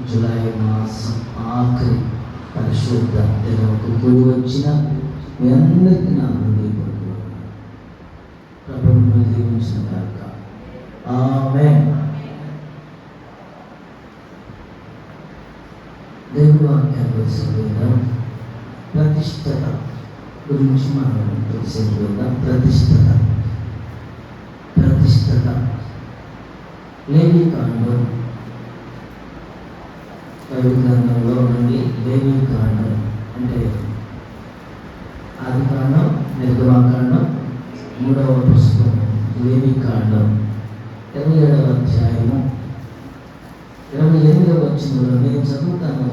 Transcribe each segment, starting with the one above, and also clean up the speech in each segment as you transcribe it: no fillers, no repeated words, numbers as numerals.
July మాసం ఆఖరి పరిశుద్ధ దినముకు కూడి వచ్చిన మీ అందరికీ నా హృదయపూర్వక ప్రభువును దీవించిన గాక. ఆమేన్. దేవుని వాక్యాన్ని చదివిన ప్రతిష్టత గురించి మనం తెలిసిన ప్రతిష్టత లేవీకాండం బైబిల్ గ్రంథంలో నుండి లేవీకాండం అంటే ఆదికాండం, నిర్గమాకాండం, 3వ పుస్తకం లేవీకాండం 27వ అధ్యాయము 28వ వచనంలో నేను చదువుతాను,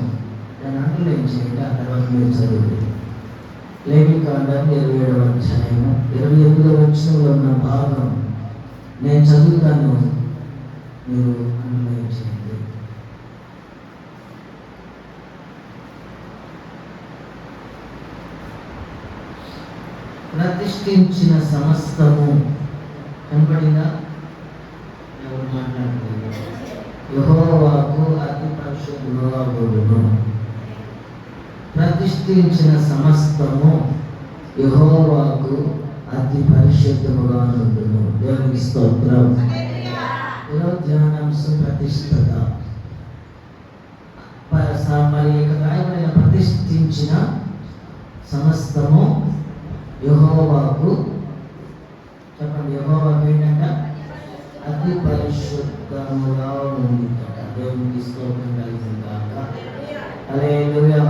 దాన్ని అండర్లైన్ చేయండి, ఆ తర్వాత మీరు చదువుతుంది. లేవీకాండం 27వ అధ్యాయము 28వ వచనంలో ఉన్న భాగం నేను చదువుతాను, మీరు అండర్లైన్ చేయండి. ప్రతిష్ఠించిన సమస్తము కనపడిందా? ఎవరు మాట్లాడుతున్నారు? యెహోవాకు అతి పరిశుద్ధుడుగా ఉండును. ప్రతిష్ఠించిన సమస్తము యెహోవాకు అతి పరిశుద్ధముగా ఉండును. దేవునికి స్తోత్రం. ఈరోజు ధ్యానాంశం ప్రతిష్టత. మరి రాయబడిన ప్రతిష్ఠించిన సమస్తము యెహోవాకు, చెప్పండి, యెహోవాకు ఏంటంట? అతి పరిశుద్ధముగా ఉండుట. దేవునికి స్తోత్రం కలుగుగాక. హల్లెలూయా.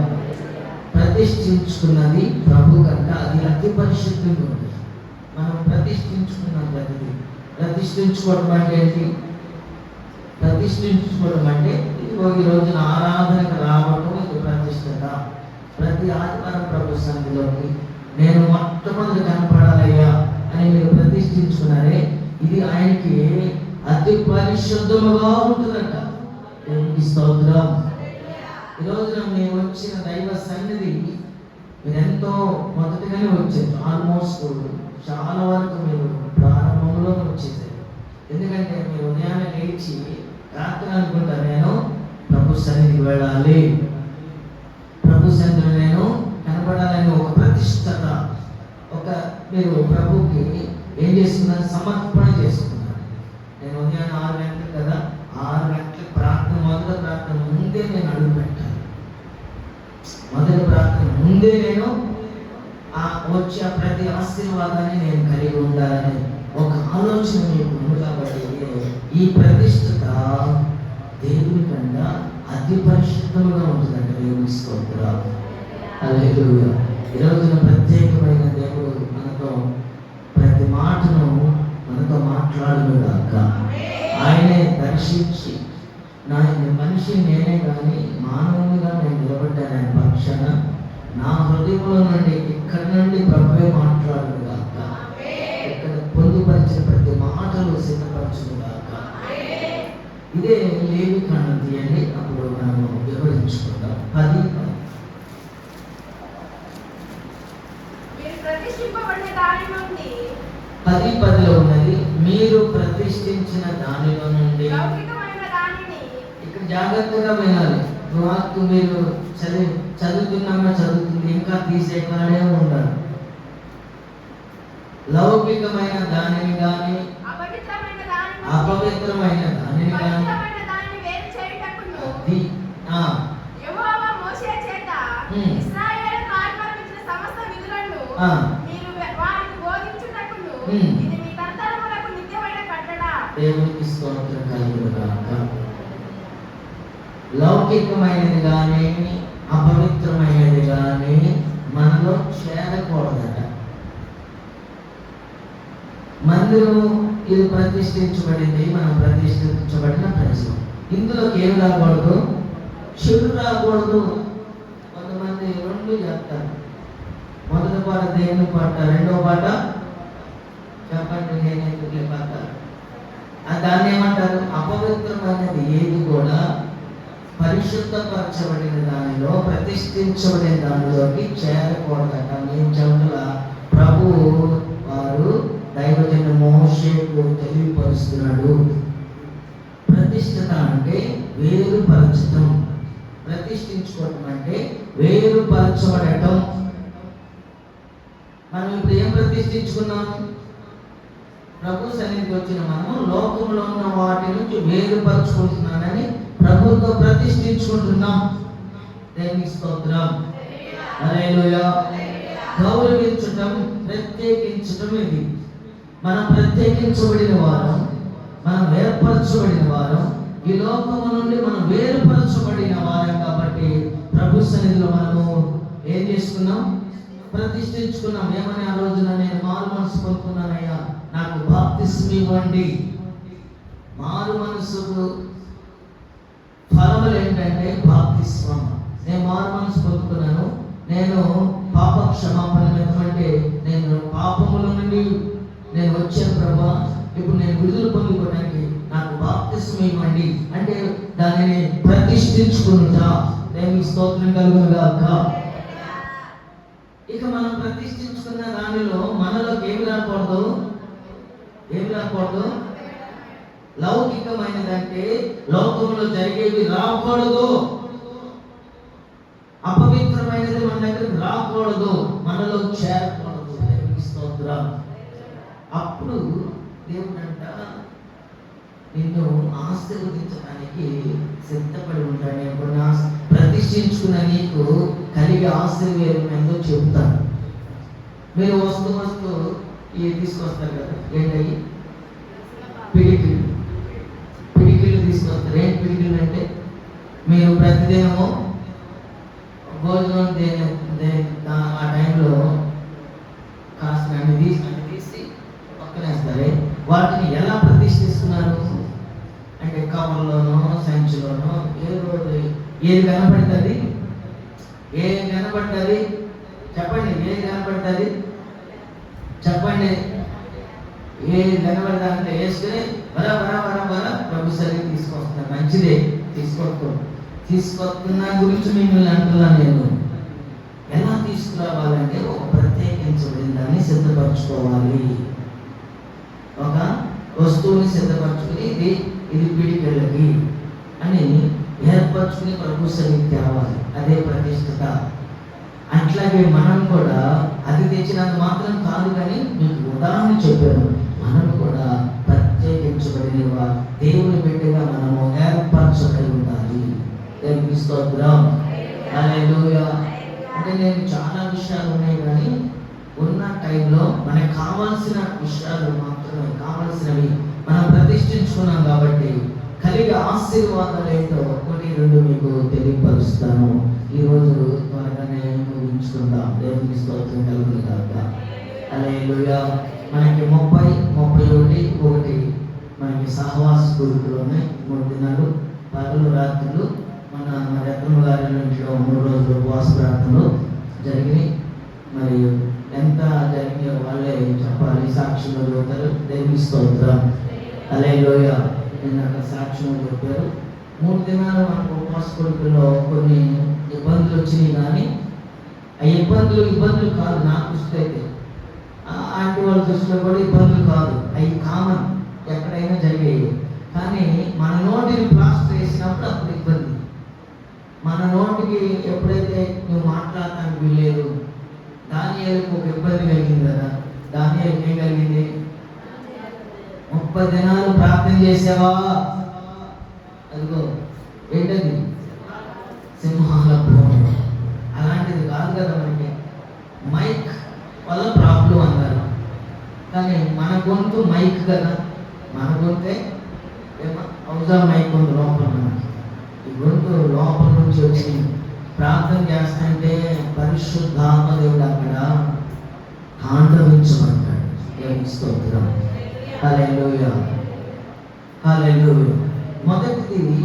ప్రతిష్ఠించుకున్నది ప్రభు కనుక అది అతి పరిశుద్ధంగా ఉంది. మనం ప్రతిష్ఠించుకున్నాం ప్రతిదీ. ప్రతిష్ఠించుకోవడం అంటే ఏంటి? ప్రతిష్ఠించుకోవడం అంటే ఈ రోజున ఆరాధనకు రావడం, ఇది ప్రతిష్టత. ప్రతి ఆదివారం ప్రభు సన్నిధిలోకి నేను మొట్టమొదటి కనపడాలయ్యా అని మీరు ప్రతిష్ఠించుకున్నారే, ఇది ఆయనకి అతి పరిశుద్ధముగా ఉంటుందంట. దేవునికి స్తోత్రం. ఈ రోజున మేము వచ్చిన దైవ సన్నిధి మీరు ఎంతో మొదటిగానే వచ్చారు. ఆల్మోస్ట్ చాలా వరకు మీరు ప్రారంభంలోనే వచ్చేసారు. ఎందుకంటే మీరు ఉదయాన్నే లేచి రాత్రి అనుకుంటారు, నేను ప్రభు సన్నిధికి వెళ్ళాలి, ప్రభు సన్నిధిలో నేను కనపడాలని ఒక ప్రతిష్టత, ఒక మీరు ప్రభుకి ఏం చేస్తున్నారు? సమర్పణ చేసుకున్నారు. నేను ఉదయాన్నే 6 గంటలకు కదా, 6 గంటలకు ప్రార్థన, మొదటి ప్రార్థన ముందే నేను అడుగు పెట్టాలి. మొదటి ప్రార్థన ముందే నేను వచ్చే ప్రతి ఆశీర్వాదాన్ని నేను కలిగి ఉండాలని ఒక ఆలోచన మీకు ఉంది. కాబట్టి ఈ ప్రతిష్టత దేవుని కన్నా అతి పరిశుద్ధముగా ఉంటుందంట. దేవుని స్తోత్రం. హల్లెలూయా. ఈ రోజున ప్రత్యేకమైన దేవుడు మనతో ప్రతి మాటను మనతో మాట్లాడుగాక. ఆయనే దర్శించి నా మనిషి నేనే కానీ మానవునిగా నేను నిలబడ్డాను ఆయన పక్షాన. నా హృదయంలో నుండి ఇక్కడి నుండి ప్రభువే మాట్లాడుగాక. ఇక్కడ పొందుపరిచిన ప్రతి మాటలు సిద్ధపరచుగాక. ఇదే లేవీకాండం తీయండి, అప్పుడు మనం వివరించుకుందాం. 10:10లో ఉన్నది, మీరు ప్రతిష్ఠించిన దానిలో నుండి. ఇక్కడ జాగ్రత్తగా వినాలి. వాక్కు మీరు చదువుతుంది ఇంకా తీసేకాడే ఉండాలి. లౌకికమైన దానిని కానీ అపవిత్రమైన దానిని కానీ దేవునికి స్తోత్రం కలుగుగాక. లౌకికమైనది కానీ అపవిత్రమైనది కానీ మనలో చేరకూడదట. మందిరం ఇది ప్రతిష్ఠించబడింది, మనం ప్రతిష్ఠించబడిన ప్రజలు. ఇందులోకి ఏం రాకూడదు? చెడు రాకూడదు. కొంతమంది 2 చేస్తారు. మొదటి పాట దేవుని పాట, రెండవ పాట చెప్పండి నేను ఎందుకు పాట. దాన్ని ఏమంటారు? అపవిత్రమైనది ఏది కూడా పరిశుద్ధపరచబడిన దానిలో, ప్రతిష్ఠించబడిన దానిలోకి చేరకూడదట. నేను చెవుల ప్రభు వారు దైవజన మోషేకు తెలియపరుస్తున్నాడు. ప్రతిష్టత అంటే వేరుపరచడం, ప్రతిష్ఠించుకోవటం అంటే వేరుపరచబడటం. మనం ఇప్పుడు ఏం ప్రతిష్ఠించుకున్నాం? ప్రభు సన్నిధికి వచ్చిన మనము లోకంలో ఉన్న వాటి నుంచి వేరుపరచుకుంటున్నానని ప్రభుతో ప్రతిష్ఠించుకుంటున్నాం. దేవునికి స్తోత్రం. హల్లెలూయా. గౌరవించటం, ప్రత్యేకించటం ఇది. మనం ప్రత్యేకించబడిన వారం, మనం ఏర్పరచబడిన వారం, ఈ లోకము నుండి మనం వేరుపరచబడిన వారం కాబట్టి ప్రభు సన్నిధిలో మనము ఏం చేసుకున్నాం? ప్రతిష్ఠించుకున్నాం. ఏమని? ఆ రోజున నేను మారు మనసు పొందుకున్నానయ్యా, నాకు బాప్తిస్మం ఇవ్వండి. మారు మనసుకు ఫలములు ఏంటంటే బాప్తిస్మం. నేను మారు మనసు పొందుకున్నాను, నేను పాప క్షమాపణ ఎందుకంటే నేను పాపముల నుండి నేను వచ్చాను ప్రభా, ఇప్పుడు నేను విడుదల పొందుకోవడానికి నాకు బాప్తిస్మం ఇవ్వండి అంటే దానిని ప్రతిష్ఠించుకుంటా. దేవునికి స్తోత్రం కలుగును గాక. ఇక మనం ప్రతిష్ఠించుకున్న దానిలో మనలోకి ఏమి రాకూడదు? లౌకికమైనదంటే లోకంలో జరిగేవి రాకూడదు. అపవిత్రమైనది మన దగ్గరకు రాకూడదు, మనలో చేరకూడదు. దేవునికి స్తోత్రం. అప్పుడు దేవుడంట నిన్ను ఆశీర్వదించడానికి సిద్ధపడి ఉంటాడు. నేను కొన్ని ప్రతిష్ఠించుకున్న నీకు కలిగే ఆశీర్వాదం ఏందో చెబుతాను. మీరు వస్తూ ఇవి తీసుకొస్తారు కదా, ఏంటవి? పిడికిళ్ళు తీసుకొస్తారు. ఏంటి పిడికిళ్ళు అంటే? మీరు ప్రతిదినము భోజనం ఆ టైంలో కాస్త అన్ని తీసి పక్కనేస్తారు. వాటిని ఎలా ప్రతిష్ఠిస్తున్నారు అంటే కవర్లోనో సంచిలోనో ఏది కనపడుతుంది? చెప్పండి, ఏది కనపడుతుంది? చెప్పండి. ఏది కనపడతా అంటే వేసుకుని బరా ప్రభు సరిగ్గా తీసుకొస్తున్నా. మంచిదే, తీసుకొస్తున్నా గురించి మిమ్మల్ని అంటున్నాను. నేను ఎలా తీసుకురావాలంటే ఒక ప్రత్యేకించబడిన దాన్ని సిద్ధపరచుకోవాలి. ఒక వస్తువుని సిద్ధపరచుకుని ఇది పిడికిళ్ళకి అని ఏర్పరచుకుని ప్రభు సన్నిధికి తేవాలి. అదే ప్రతిష్ఠత. అట్లాగే మనం కూడా అది తెచ్చినంత మాత్రం కాదు, కానీ మీకు ఉదాహరణ చెప్పాను. మనం కూడా ప్రత్యేకించబడిన దేవుని బిడ్డగా మనము ఏర్పరచబడి ఉండాలి. దేవునికి స్తోత్రం. హల్లెలూయా. అంటే నేను చాలా విషయాలు ఉన్నాయి, కానీ ఉన్న టైంలో మనకు కావాల్సిన విషయాలు మాత్రమే, కావాల్సినవి మనం ప్రతిష్ఠించుకున్నాం కాబట్టి కలిగే ఆశీర్వాదాలు ఏంటో 1-2 మీకు తెలియపరుస్తాను. ఈరోజు త్వరగానే ముగించుకుందాం. దేవునికి స్తోత్రం కలుగును గాక. హల్లెలూయా. మనకి 30-31 మనకి సహవాస గురుకులు ఉన్నాయి. 3 దినాలు పగలు రాత్రులు మన రత్నమ్మ గారి ఇంట్లో 3 రోజులు ఉపవాస ప్రార్థనలు జరిగినాయి. మరి ఎంత జరిగినాయో వాళ్ళే చెప్పాలి, సాక్ష్యంలో చెబుతారు. దేవునికి స్తోత్రం. హల్లెలూయా. నిన్న సాక్ష్యం చెప్పారు. 3 దినాలు మనకు ఉపవాస గురుకుల్లో కొన్ని ఇబ్బందులు వచ్చినాయి, కానీ ఆ ఇబ్బందులు కాదు నా దృష్టి అయితే. ఆంటీ వాళ్ళ దృష్టిలో కూడా ఇబ్బందులు కాదు, అవి కామన్, ఎక్కడైనా జరిగేవి. కానీ మన నోటిని ప్లాస్టర్ వేసినప్పుడు అప్పుడు ఇబ్బంది. మన నోటికి ఎప్పుడైతే నువ్వు మాట్లాడటానికి వీల్లేదు. దానియేలుకు ఒక ఇబ్బంది కలిగింది కదా. దానియేలుకి ఏం కలిగింది? 30 దినాలు ప్రార్థన చేసావా? అదిగో ఏంటది? సింహాల భూమి. అలాంటిది కాదు కదా. మనకి మైక్ వల్ల ప్రాబ్లం అన్నారు, కానీ మన గొంతు మైక్ కదా. మన గొంతే అవుజా మైక్ ఉంది లోపల. మనకి ఈ గొంతు లోపల నుంచి వచ్చి ప్రార్థన చేస్తుంటే పరిశుద్ధాత్మ దేవుడు అక్కడ తాండవించబడ్డాడు. దేవునికి స్తోత్రం. హల్లెలూయా. హల్లెలూయా. మొదటిది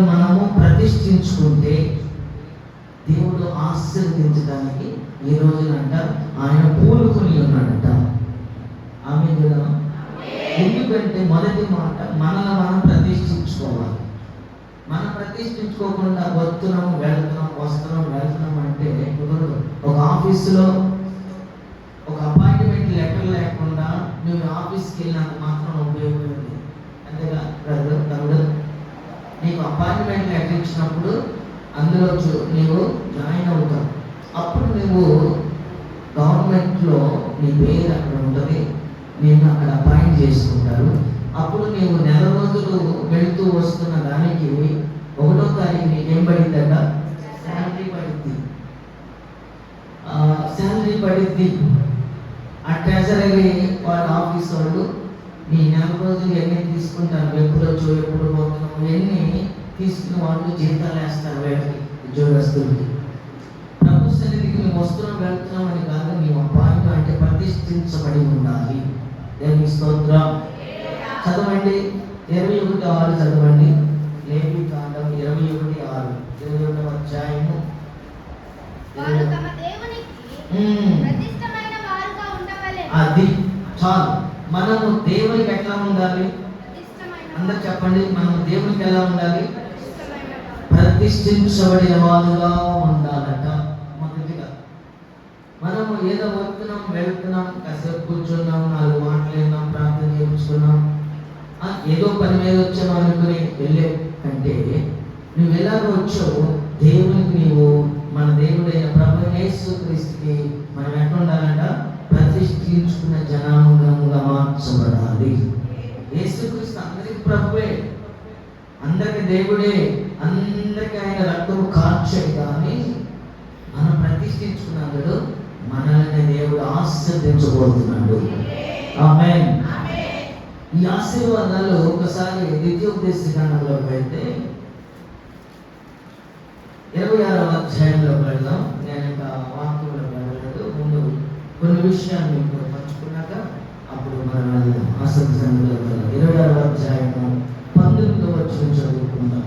మనము ప్రతిష్ఠించుకుంటే దేవుడు ఆశీర్వదించడానికి ఈ రోజునంట ఆయన పూనుకొని ఉన్నాడట. ఆమె కదా. ఎందుకంటే మొదటి మాట మనల్ని మనం ప్రతిష్ఠించుకోవాలి. మనం ప్రతిష్ఠించుకోకుండా వస్తున్నాం వెళ్తున్నాం అంటే కుదరదు. ఒక ఆఫీసులో ఒక అపాయింట్మెంట్ లెటర్ లేకుండా నువ్వు ఆఫీస్కి వెళ్ళినంత మాత్రం ఉపయోగం ఉంది. అంతేగా తమ్ముడు, నీకు అపాయింట్మెంట్ లెటర్ ఇచ్చినప్పుడు అందులో నీవు జాయిన్ అవుతావు. అప్పుడు నువ్వు గవర్నమెంట్లో నీ పేరు అక్కడ ఉంటుంది, నేను అక్కడ అపాయింట్ చేసుకుంటారు. అప్పుడు నీవు నెల రోజులు వెళుతూ వస్తున్న దానికి 1వ తారీఖు నీకేం పడిందట? శాలరీ పడింది. శాలరీ పడింది. ఆ ట్రెజరీ వాళ్ళ ఆఫీస్ వాళ్ళు నీ నెల రోజులు ఎన్ని తీసుకుంటారు, ఎప్పుడు వచ్చో ఎప్పుడు పోతున్నావు, ఎన్ని తీసుకున్న వాళ్ళు జీతాలు వేస్తారు వీళ్ళకి, ఉద్యోగస్తులకి. ప్రభు సన్నిధికి మేము వస్తున్నాం వెళ్తున్నాం అని కాదు, మేము అపాయింట్ అంటే ప్రతిష్ఠించబడి ఉండాలి. దేవుని స్తోత్రం. చదవండి 21:6 చదవండి. లేవీకాండం 21:6, 21వ అధ్యాయము. అది చాలు. మనము దేవునికి ఎట్లా ఉండాలి? అందరు చెప్పండి, మనము దేవునికి ఎలా ఉండాలి? ప్రతిష్ఠించబడిన వారుగా ఉండాలట. మొదటిగా మనము ఏదో వస్తున్నాం వెళ్తున్నాం, కాసేపు కూర్చున్నాం, 4 మాటలు విన్నాం, ప్రార్థన చేయించుకున్నాం, ఏదో పని మీద వచ్చాము అనుకుని వెళ్ళే కంటే నువ్వు ఎలాగో వచ్చావు దేవునికి, నీవు మన దేవుడైన ప్రభు యేసుక్రీస్తుకి మనం ఎట్లా ఉండాలంట? ప్రతిష్ఠించుకున్న జనాంగముగా మార్చబడాలి. యేసుక్రీస్తు అందరికి ప్రభువే, అందరికి దేవుడే, అందరికి ఆయన రక్తము కార్చాడు. కానీ మనం ప్రతిష్ఠించుకున్నాడు, మనల్ని దేవుడు ఆశీర్వదించబోతున్నాడు. ఆమేన్. ఈ ఆశీర్వాదాలు ఒకసారి ద్వితీయోపదేశకాండంలోకి వెళ్తే 26వ అధ్యాయంలోకి వెళ్దాం. నేను ఇంకా వాక్యంలో వెళ్ళలేదు, ముందు కొన్ని విషయాలు మీకు పంచుకున్నాక అప్పుడు మనం వెళ్దాం. ఆసక్తి సంగతిలోకి వెళ్దాం. 26వ అధ్యాయము 19వ వచనం చదువుకుందాం.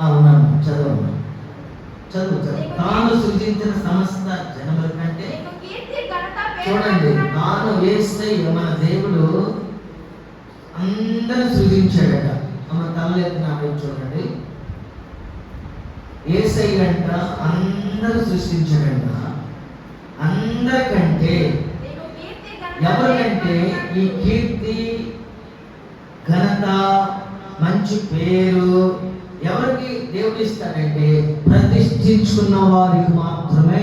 అవునమ్మా, చదువు చదువు చదువు. తాను సృజించిన సమస్త జనముల కంటే, చూడండి, తాను యేసయ్య మన దేవుడు అందరూ సృజించాడట. మన తలెత్తిన చూడండి, యేసయ్య అంట అందరూ సృష్టించాడంట. అందరికంటే, ఎవరికంటే ఈ కీర్తి, ఘనత, మంచి పేరు ఎవరికి దేవుడు ఇస్తాడంటే ప్రతిష్ఠించుకున్న వారికి మాత్రమే.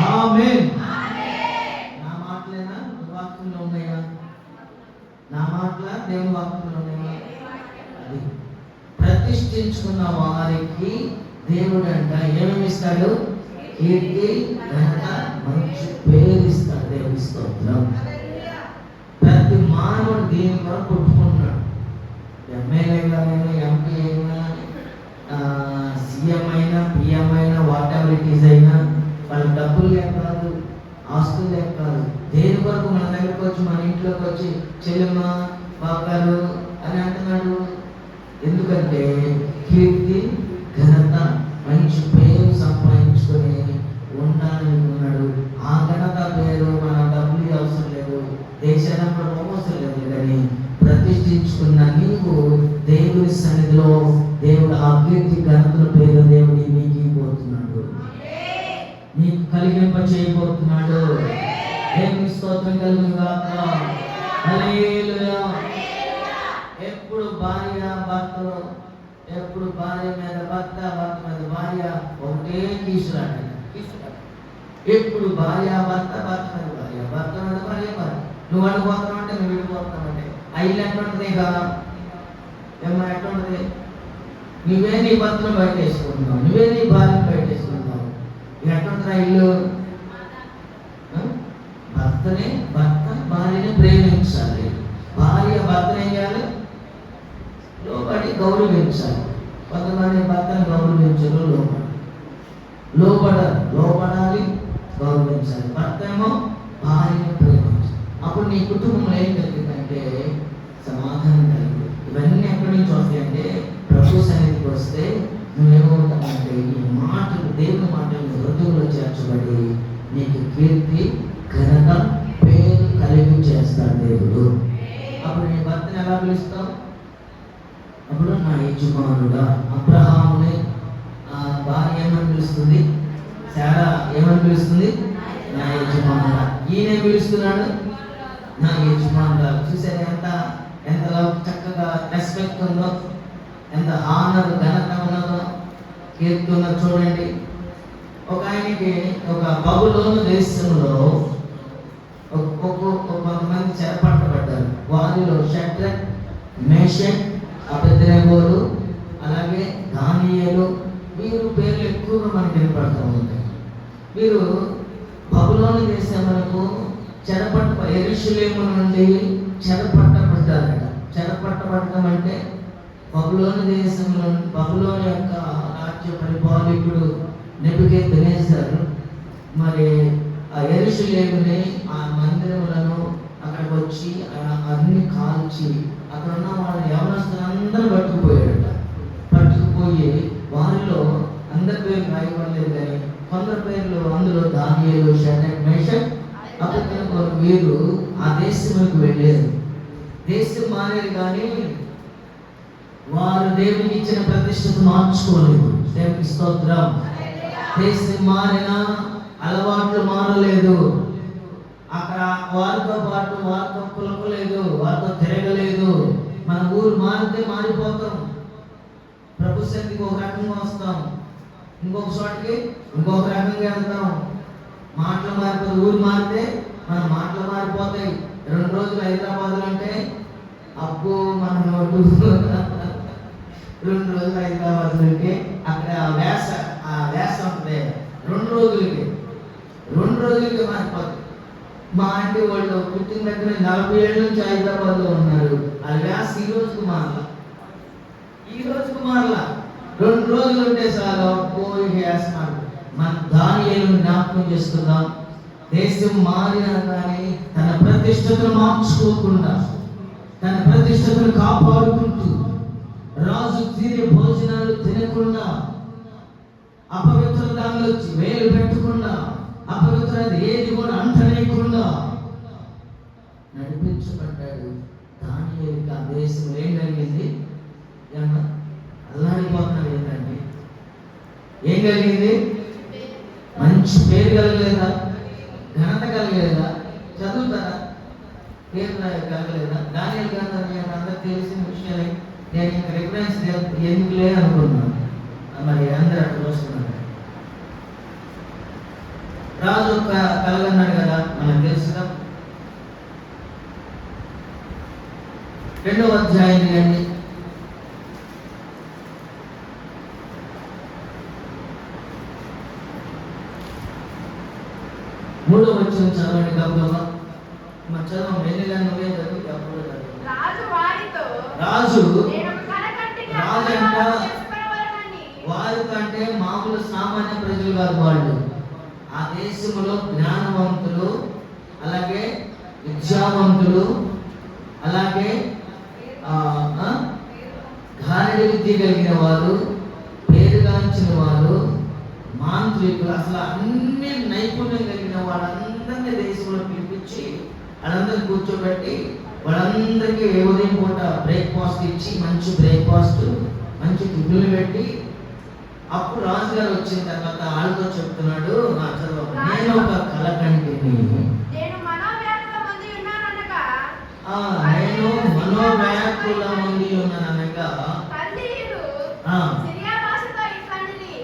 ఆమేన్. నా మాటలేనా వాక్యంలో ఉన్నాయా? నా మాటల దేవుని వాక్యంలో ఉన్నాయా? అది ప్రతిష్ఠించుకున్న వారికి దేవుడు అంట ఏమేమి ఇస్తాడు? కీర్తి, ఘనత, మంచి పేరు ఇస్తాడు. దేవుని స్తోత్రం. ప్రతి మానవుడు దీని కొరకు కొట్టుకుంటున్నాడు. ఎమ్మెల్యే గారైనా, ఎంపీ అయినా, సీఎం అయినా, పిఎం అయినా, వాట్ ఎవర్ ఇట్ ఈస్ అయినా, వాళ్ళ డబ్బులు లేక కాదు, ఆస్తులు లేక కాదు, దేని కొరకు మన దగ్గరకు వచ్చి, మన ఇంట్లోకి వచ్చి చెల్లెమ్మ బాగారు అని అంటున్నాడు. ఎందుకంటే కీర్తి, ఘనత, మంచి పేరు సంపాదించుకొని ఉండాలనుకున్నాడు. ఆ ఘనత పేరు మన డబ్బులు అవసరం లేదు, దేశానికి కూడా అవసరం లేదు. కానీ ప్రతిష్ఠించుకున్న నీవు దేవుని సన్నిధిలో దేవుడు ఆ కీర్తి, ఘనతల పేరు దేవుడి నీకు ఇవ్వబోతున్నాడు, నీకు కలిగింప చేయబోతున్నాడు. దేవుని స్తోత్రం కలుగును గాక. హల్లెలూయా. ఎప్పుడు భార్య భర్తలు, ఎప్పుడు భార్య మీద భర్త, భర్త మీద భార్య ఒకటే కీసులాట. ఎప్పుడు భార్య భర్త, భర్త మీద భార్య, భర్త మీద భార్య, భార్య. నువ్వు అడిపోతున్నావు అంటే నువ్వు విడిపోతున్నావు అంటే ఐళ్ళు ఎట్లుంటుంది కదా ఏమో ఎట్లుంటుంది? నువ్వే నీ భర్తను బయట వేసుకుంటున్నావు, నువ్వే నీ భార్యను బయట వేసుకుంటున్నావు. ఎట్లుంటుందా ఇల్లు? భర్త భార్యని ప్రేమించాలి, భార్య భర్తను ఏం చేయాలి? లోబడి గౌరవించాలి. కొంతమంది భర్తను గౌరవించరు, లోబడాలి, గౌరవించాలి. భర్త ఏమో భార్యను ప్రేమించాలి. అప్పుడు నీ కుటుంబంలో ఏం జరిగిందంటే సమాధానం కలిగి. ఇవన్నీ ఎక్కడి నుంచి వస్తాయంటే ప్రభు సన్నిధికి వస్తే నువ్వేమవుతావంటే ఈ మాటలు, దేవుని మాటలు హృదయంలో చేర్చబడి నీకు కీర్తి, ఘనత, పేరు కలిగి చేస్తాడు దేవుడు. అప్పుడు నీ భర్తను ఎలా పిలుస్తావు? అప్పుడు నా యజమానుడా. అబ్రహాముని భార్య ఏమని పిలుస్తుంది? శారా ఏమని పిలుస్తుంది? నా యజమానుడా. ఈయన పిలుస్తున్నాడు నా యజమానురాలు. చూసారు ఎంత ఎంతలో చక్కగా రెస్పెక్ట్ ఉందో, ఎంత హానర్ ఘనత ఉన్నదో కీర్తన చూడండి. ఒక ఆయనకి ఒక బబులోను దేశంలో కొంతమంది చెరపట్టబడ్డారు. వారిలో షడ్రక్, మేషక్, అబేద్నెగోలు, అలాగే దానియేలు, వీరు పేర్లు ఎక్కువగా మనకు వినపడుతూ ఉంటాయి. వీరు బబులోను దేశములకు యెరూషలేము నుండి చెరపట్టబడ్డారట. చెరపట్టబడటం అంటే బబులోను దేశంలో బబులోను యొక్క రాజ్య పరిపాలకుడు నెబుకద్నెజర్ మరి ఆ యెరూషలేముని, ఆ మందిరములను అక్కడికి వచ్చి అన్ని కాల్చి అక్కడ ఉన్న వాళ్ళ యవనస్తులందరూ పట్టుకుపోయాడట. పట్టుకుపోయి వారిలో అందరి పేర్లు రాయబడలేదు, కానీ కొందరు పేర్లు అందులో దానియేలు, షడ్రక్, మేషక్, అబేద్నెగో వీరు ఆ దేశంలోకి వెళ్ళారు. దేశం మారేది కానీ వారు దేవునికి ఇచ్చిన ప్రతిష్టను మార్చుకోలేదు. దేవునికి స్తోత్రం. దేశం మారిన అలవాట్లు మారలేదు. అక్కడ వారితో పాటు వారితో కులపలేదు, వారితో తిరగలేదు. మన ఊరు మారితే మారిపోతాం. ప్రభు సన్నిధికి ఒక రకంగా వస్తాం, ఇంకొక చోటికి ఇంకొక రకంగా వెళ్తాం. మాటలు మారిపోతే, ఊరు మారితే మన మాటలు మారిపోతాయి. 2 రోజులు హైదరాబాద్లో అంటే అప్పు మన నోటు 2 రోజులు హైదరాబాద్లో అంటే అక్కడ ఆ వేస ఉంటుంది 2 రోజులకి మారిపోతుంది. మా ఆంటీ వాళ్ళు పుట్టిన దగ్గర 40 ఏళ్ళ నుంచి హైదరాబాద్లో ఉన్నారు. ఆ వ్యాస ఈ రోజుకు మారలా 2 రోజులు ఉంటే చాలు పోయి వేస్తున్నారు. మన దానియేలును జ్ఞాపకం చేసుకుందాం. దేశం మారినా కానీ తన ప్రతిష్టతను మార్చుకోకుండా, తన ప్రతిష్టతను కాపాడుకుంటూ, రాజు తినే భోజనాలు తినకుండా, అపవిత్ర దానిలో వేలు పెట్టకుండా, అపవిత్రత ఏది కూడా అంటనేయకుండా నడిపించబడ్డాడు. దానియేలుకి ఆ దేశంలో ఏం కలిగింది? అల్లాడిపోతున్నారు. ఏంటండి ఏం కలిగింది? మంచి పేరు కలగలేదా? ఘనత కలగలేదా? చదువుతారా? పేరు కలగలేదా? దానియేలు గ్రంథం అందరికి తెలిసిన విషయాలే. నేను ఇంకా రిఫరెన్స్ ఎందుకు లేదనుకున్నాను. మరి అందరూ అక్కడ వస్తున్నారు. రాజు కలగన్నాడు కదా, మనకు తెలుసుగా. 2వ అధ్యాయం అండి. 3వ వచనం చదవండి గబగబా. మన చదవం వెళ్ళిగా నువ్వే చదువు. అప్పుడు రాజు వారితో అంటే మామూలు సామాన్య ప్రజలు కాదు వాళ్ళు. ఆ దేశంలో జ్ఞానవంతులు, అలాగే విద్యావంతులు, అలాగే గారడి విద్య కలిగిన వారు, పేరుగాంచిన వారు, మాంత్రికులు, అసలు అన్ని నైపుణ్యం కలిగిన వాళ్ళందరినీ దేశంలో పిలిపించి వాళ్ళందరినీ కూర్చోబెట్టి వాళ్ళందరికీ ఉదయం పూట బ్రేక్ఫాస్ట్ ఇచ్చి, మంచి బ్రేక్ఫాస్ట్, మంచి టిఫిన్లు పెట్టి, అప్పుడు రాజుగారు వచ్చిన తర్వాత వాళ్ళతో చెప్తున్నాడు, నేను ఒక కల కంటిని, నేను మనోవ్యాకుల మంది ఉన్నాననగా.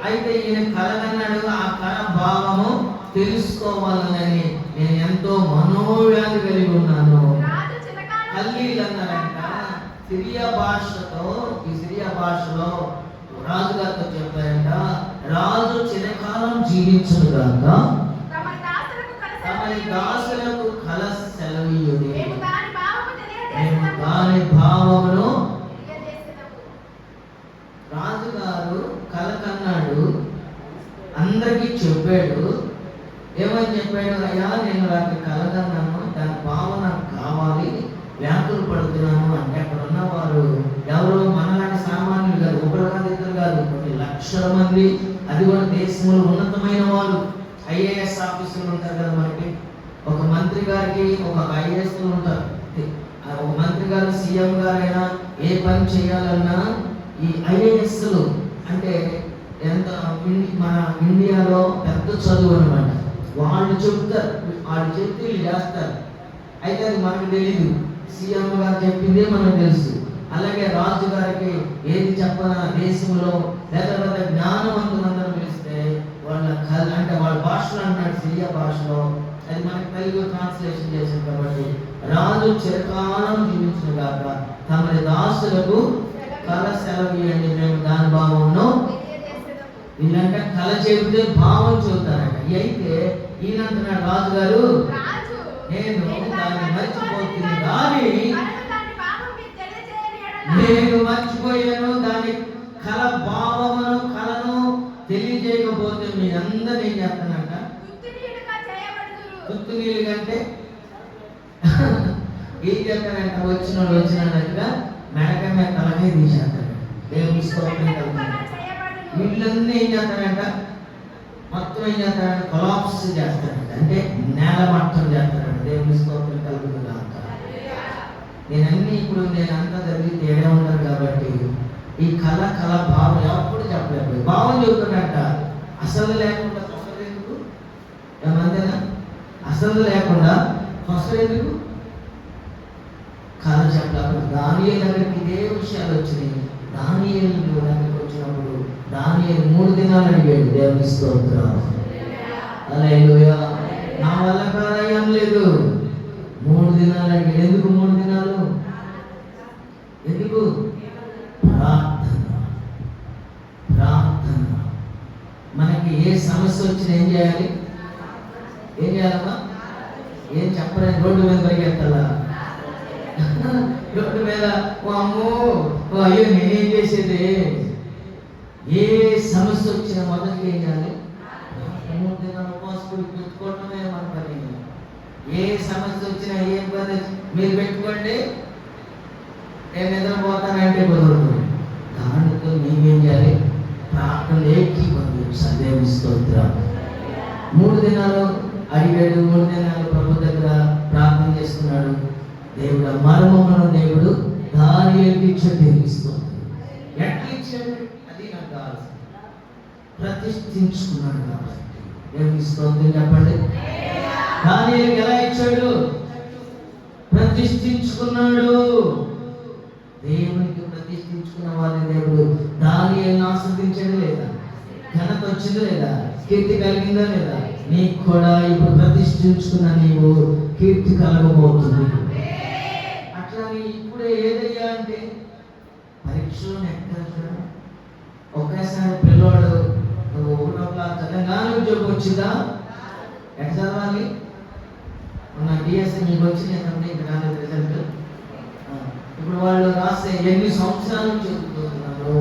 అయితే ఈయన కలగన్నాడు. ఆ కళ భావము తెలుసుకోవాలని నేను ఎంతో మనోవ్యాధి కలిగి ఉన్నాను. కల్లీలు అన్నారంట. సిరియా భాషలో రాజుగారితో చెప్పారంట, రాజు చిరకాలం జీవించును గాక, తమ దాసులకు కల సెలవీయుడి, మేము దాని భావమును. రాజుగారు కల కన్నాడు, అందరికీ చెప్పాడు. ఏమని చెప్పాడు? అయ్యా, నేను రాత్రి కలగన్నాను, దాని భావన కావాలి, వ్యాకులు పడుతున్నాను అంటే అక్కడ ఉన్న వారు ఎవరు మనలాంటి సామాన్యులు కాదు, ఒకరు కాదు, ఇద్దరు కాదు, కొన్ని లక్షల మంది. అది కూడా దేశంలో ఉన్నతమైన వాళ్ళు. ఐఏఎస్ ఆఫీసర్లు ఉంటారు కదా మనకి. ఒక మంత్రి గారికి ఒక ఐఏఎస్లు ఉంటారు. ఒక మంత్రి గారు, సీఎం గారైనా ఏ పని చేయాలన్నా ఈ ఐఏఎస్లు అంటే ఎంత మన ఇండియాలో పెద్ద చదువు అనమాట. వాళ్ళు చెప్తారు, వాళ్ళు చెప్తే వీళ్ళు చేస్తారు. అయితే అది మనకు తెలియదు. సీఎం గారు చెప్పిందే మనకు తెలుసు. అలాగే రాజు గారికి ఏది చెప్పనా దేశంలో లేకపోతే జ్ఞానవంతులందరూ పిలిస్తే వాళ్ళ అంటే వాళ్ళ భాషలో అంటున్నాడు, సిరియా భాషలో. అది మనకి తెలుగు ట్రాన్స్లేషన్ చేసింది కాబట్టి, రాజు చిరకాలం జీవించిన గాక తమరి దాసులకు కళ సెలవు ఇవ్వండి, మేము దాని భావంలో. వీళ్ళంటే కళ చెబితే భావం చూస్తారట. అయితే ఈయనంటున్నాడు రాజు గారు, నేను దాన్ని మర్చిపోతుంది కానీ నేను మర్చిపోయాను, దాని కళ భావమును కళను తెలియజేయకపోతే మీ అందరూ ఏం చేస్తానంట, తుత్తునీళ్ళు కంటే ఏం చేస్తానంట, వచ్చినట్టుగా మెడక మీద తలకే తీసేస్తాడు. దేవుని స్తోత్రం కలుగుతుంది. వీళ్ళన్నీ ఏం చేస్తాడంట, మొత్తం ఏం చేస్తాడంట, కొలాప్స్ చేస్తాడంట, అంటే నేల మట్టం చేస్తాడంట. దేవుని స్తోత్రం కలుగుతుంది. నేనన్నీ ఇప్పుడు నేనంతా జరిగి తేడా ఉంటాను కాబట్టి ఈ కళ భావం ఎప్పుడు చెప్పలేదు. భావం చెబుతున్నట్ట, అసలు లేకుండా ఫస్ట్ ఎందుకు, ఏమంతేనా, అసలు లేకుండా ఫస్ట్ ఎందుకు కళ చెప్పలేదు. దానియేలు దగ్గరికి ఇదే విషయాలు వచ్చినాయి. దానియేలు దగ్గరికి వచ్చినప్పుడు దానియేలు 3 దినాలు అడిగాడు. దేవుని స్తోత్రం. హల్లెలూయా. నా వల్ల కార్యం లేదు, 3 దినాలు అడిగాడు. ఎందుకు 3 దినాలు? ఎందుకు? ప్రార్థన. మనకి ఏ సమస్య వచ్చినా ఏం చేయాలి? ఏం చేయాలమ్మా? ఏం చెప్పలేదు, రోడ్డు మీద పరిగెత్తాలా? రోడ్డు మీద ఓ అమ్మో ఓ అయ్యో నేనేం చేసేది? ఏ సమస్య వచ్చినా మొదటి ఏం చేయాలి? 3 దినాలు ఉపవాసం పెట్టుకోవటమే మన పని. ఏ సమస్య వచ్చినా ఏ ఇబ్బంది మీరు పెట్టుకోండి, నేను నిద్రపోతానంటే కుదరదు. దానితో మేమేం చేయాలి? ప్రార్థన ఏకీభవించాలి. దేవుని స్తోత్రం. 3 దినాలు అడిగాడు, 3 దినాలు ప్రభు దగ్గర ప్రార్థన చేస్తున్నాడు. దేవుడు మర్మమును దేవుడు దానియేలుకి ఇచ్చాడు. దేవుని స్తోత్రం. ఎట్లా ఇచ్చాడు? అది నాకు కావాలి. ప్రతిష్ఠించుకున్నాడు కాబట్టి. దేవుని స్తోత్రం చెప్పండి. దానియేలుకి ఎలా ఇచ్చాడు? ప్రతిష్ఠించుకున్నాడు. దేవునికి ప్రతిష్ఠించుకున్న వారిని దేవుడు దానియేలును ఆస్వాదించాడు లేదా? ఘనత వచ్చిందా లేదా? కీర్తి కలిగిందా లేదా? నీకు కూడా ఇప్పుడు ప్రతిష్ఠించుకున్న నీవు కీర్తి కలగబోతుంది. అట్లా ఇప్పుడే ఏదయ్యా అంటే పరీక్షలో ఎక్కడ ఒకేసారి పిల్లవాడు నువ్వు 1వ క్లాస్ చదవగానే ఉద్యోగం వచ్చిందా? ఎక్కడ చదవాలి? మొన్న డిఎస్సి మీకు వచ్చిందంటే ఇంకా రాలేదు రిజల్ట్. ఇప్పుడు వాళ్ళు రాసే ఎన్ని సంవత్సరాల నుంచి చదువుతున్నారు.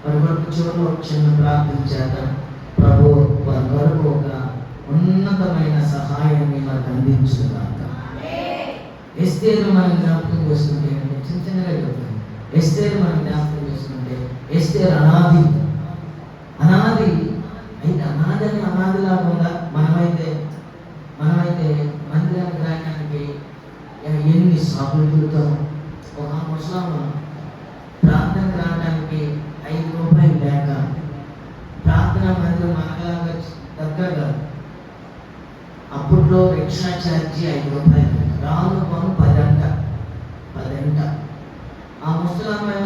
వారి వరకు చివరిలో చిన్న ప్రార్థన చేద్దాం. ప్రభు వారి వరకు ఒక ఉన్నతమైన సహాయాన్ని మనకు అందించుగాక. ఎస్తేరు మనం జ్ఞాపకం చేసుకుంటే చిన్నగా చెప్తాం. ఎస్తేరు మనం జ్ఞాపకం చేసుకుంటే ఎస్తేరు అనాది అయితే అనాది లాగా మనమైతే మందిరానికి రాయడానికి ఎన్ని సాగులు తిరుగుతాం. ఒక ముసలాం ప్రార్థనకు రావడానికి 5 రూపాయలు లేక ప్రార్థనా మందిరం మనలాగా దగ్గరగా అప్పట్లో రిక్షా ఛార్జీ 5 రూపాయలు, రాను పను 10 అంట. ఆ ముసలామె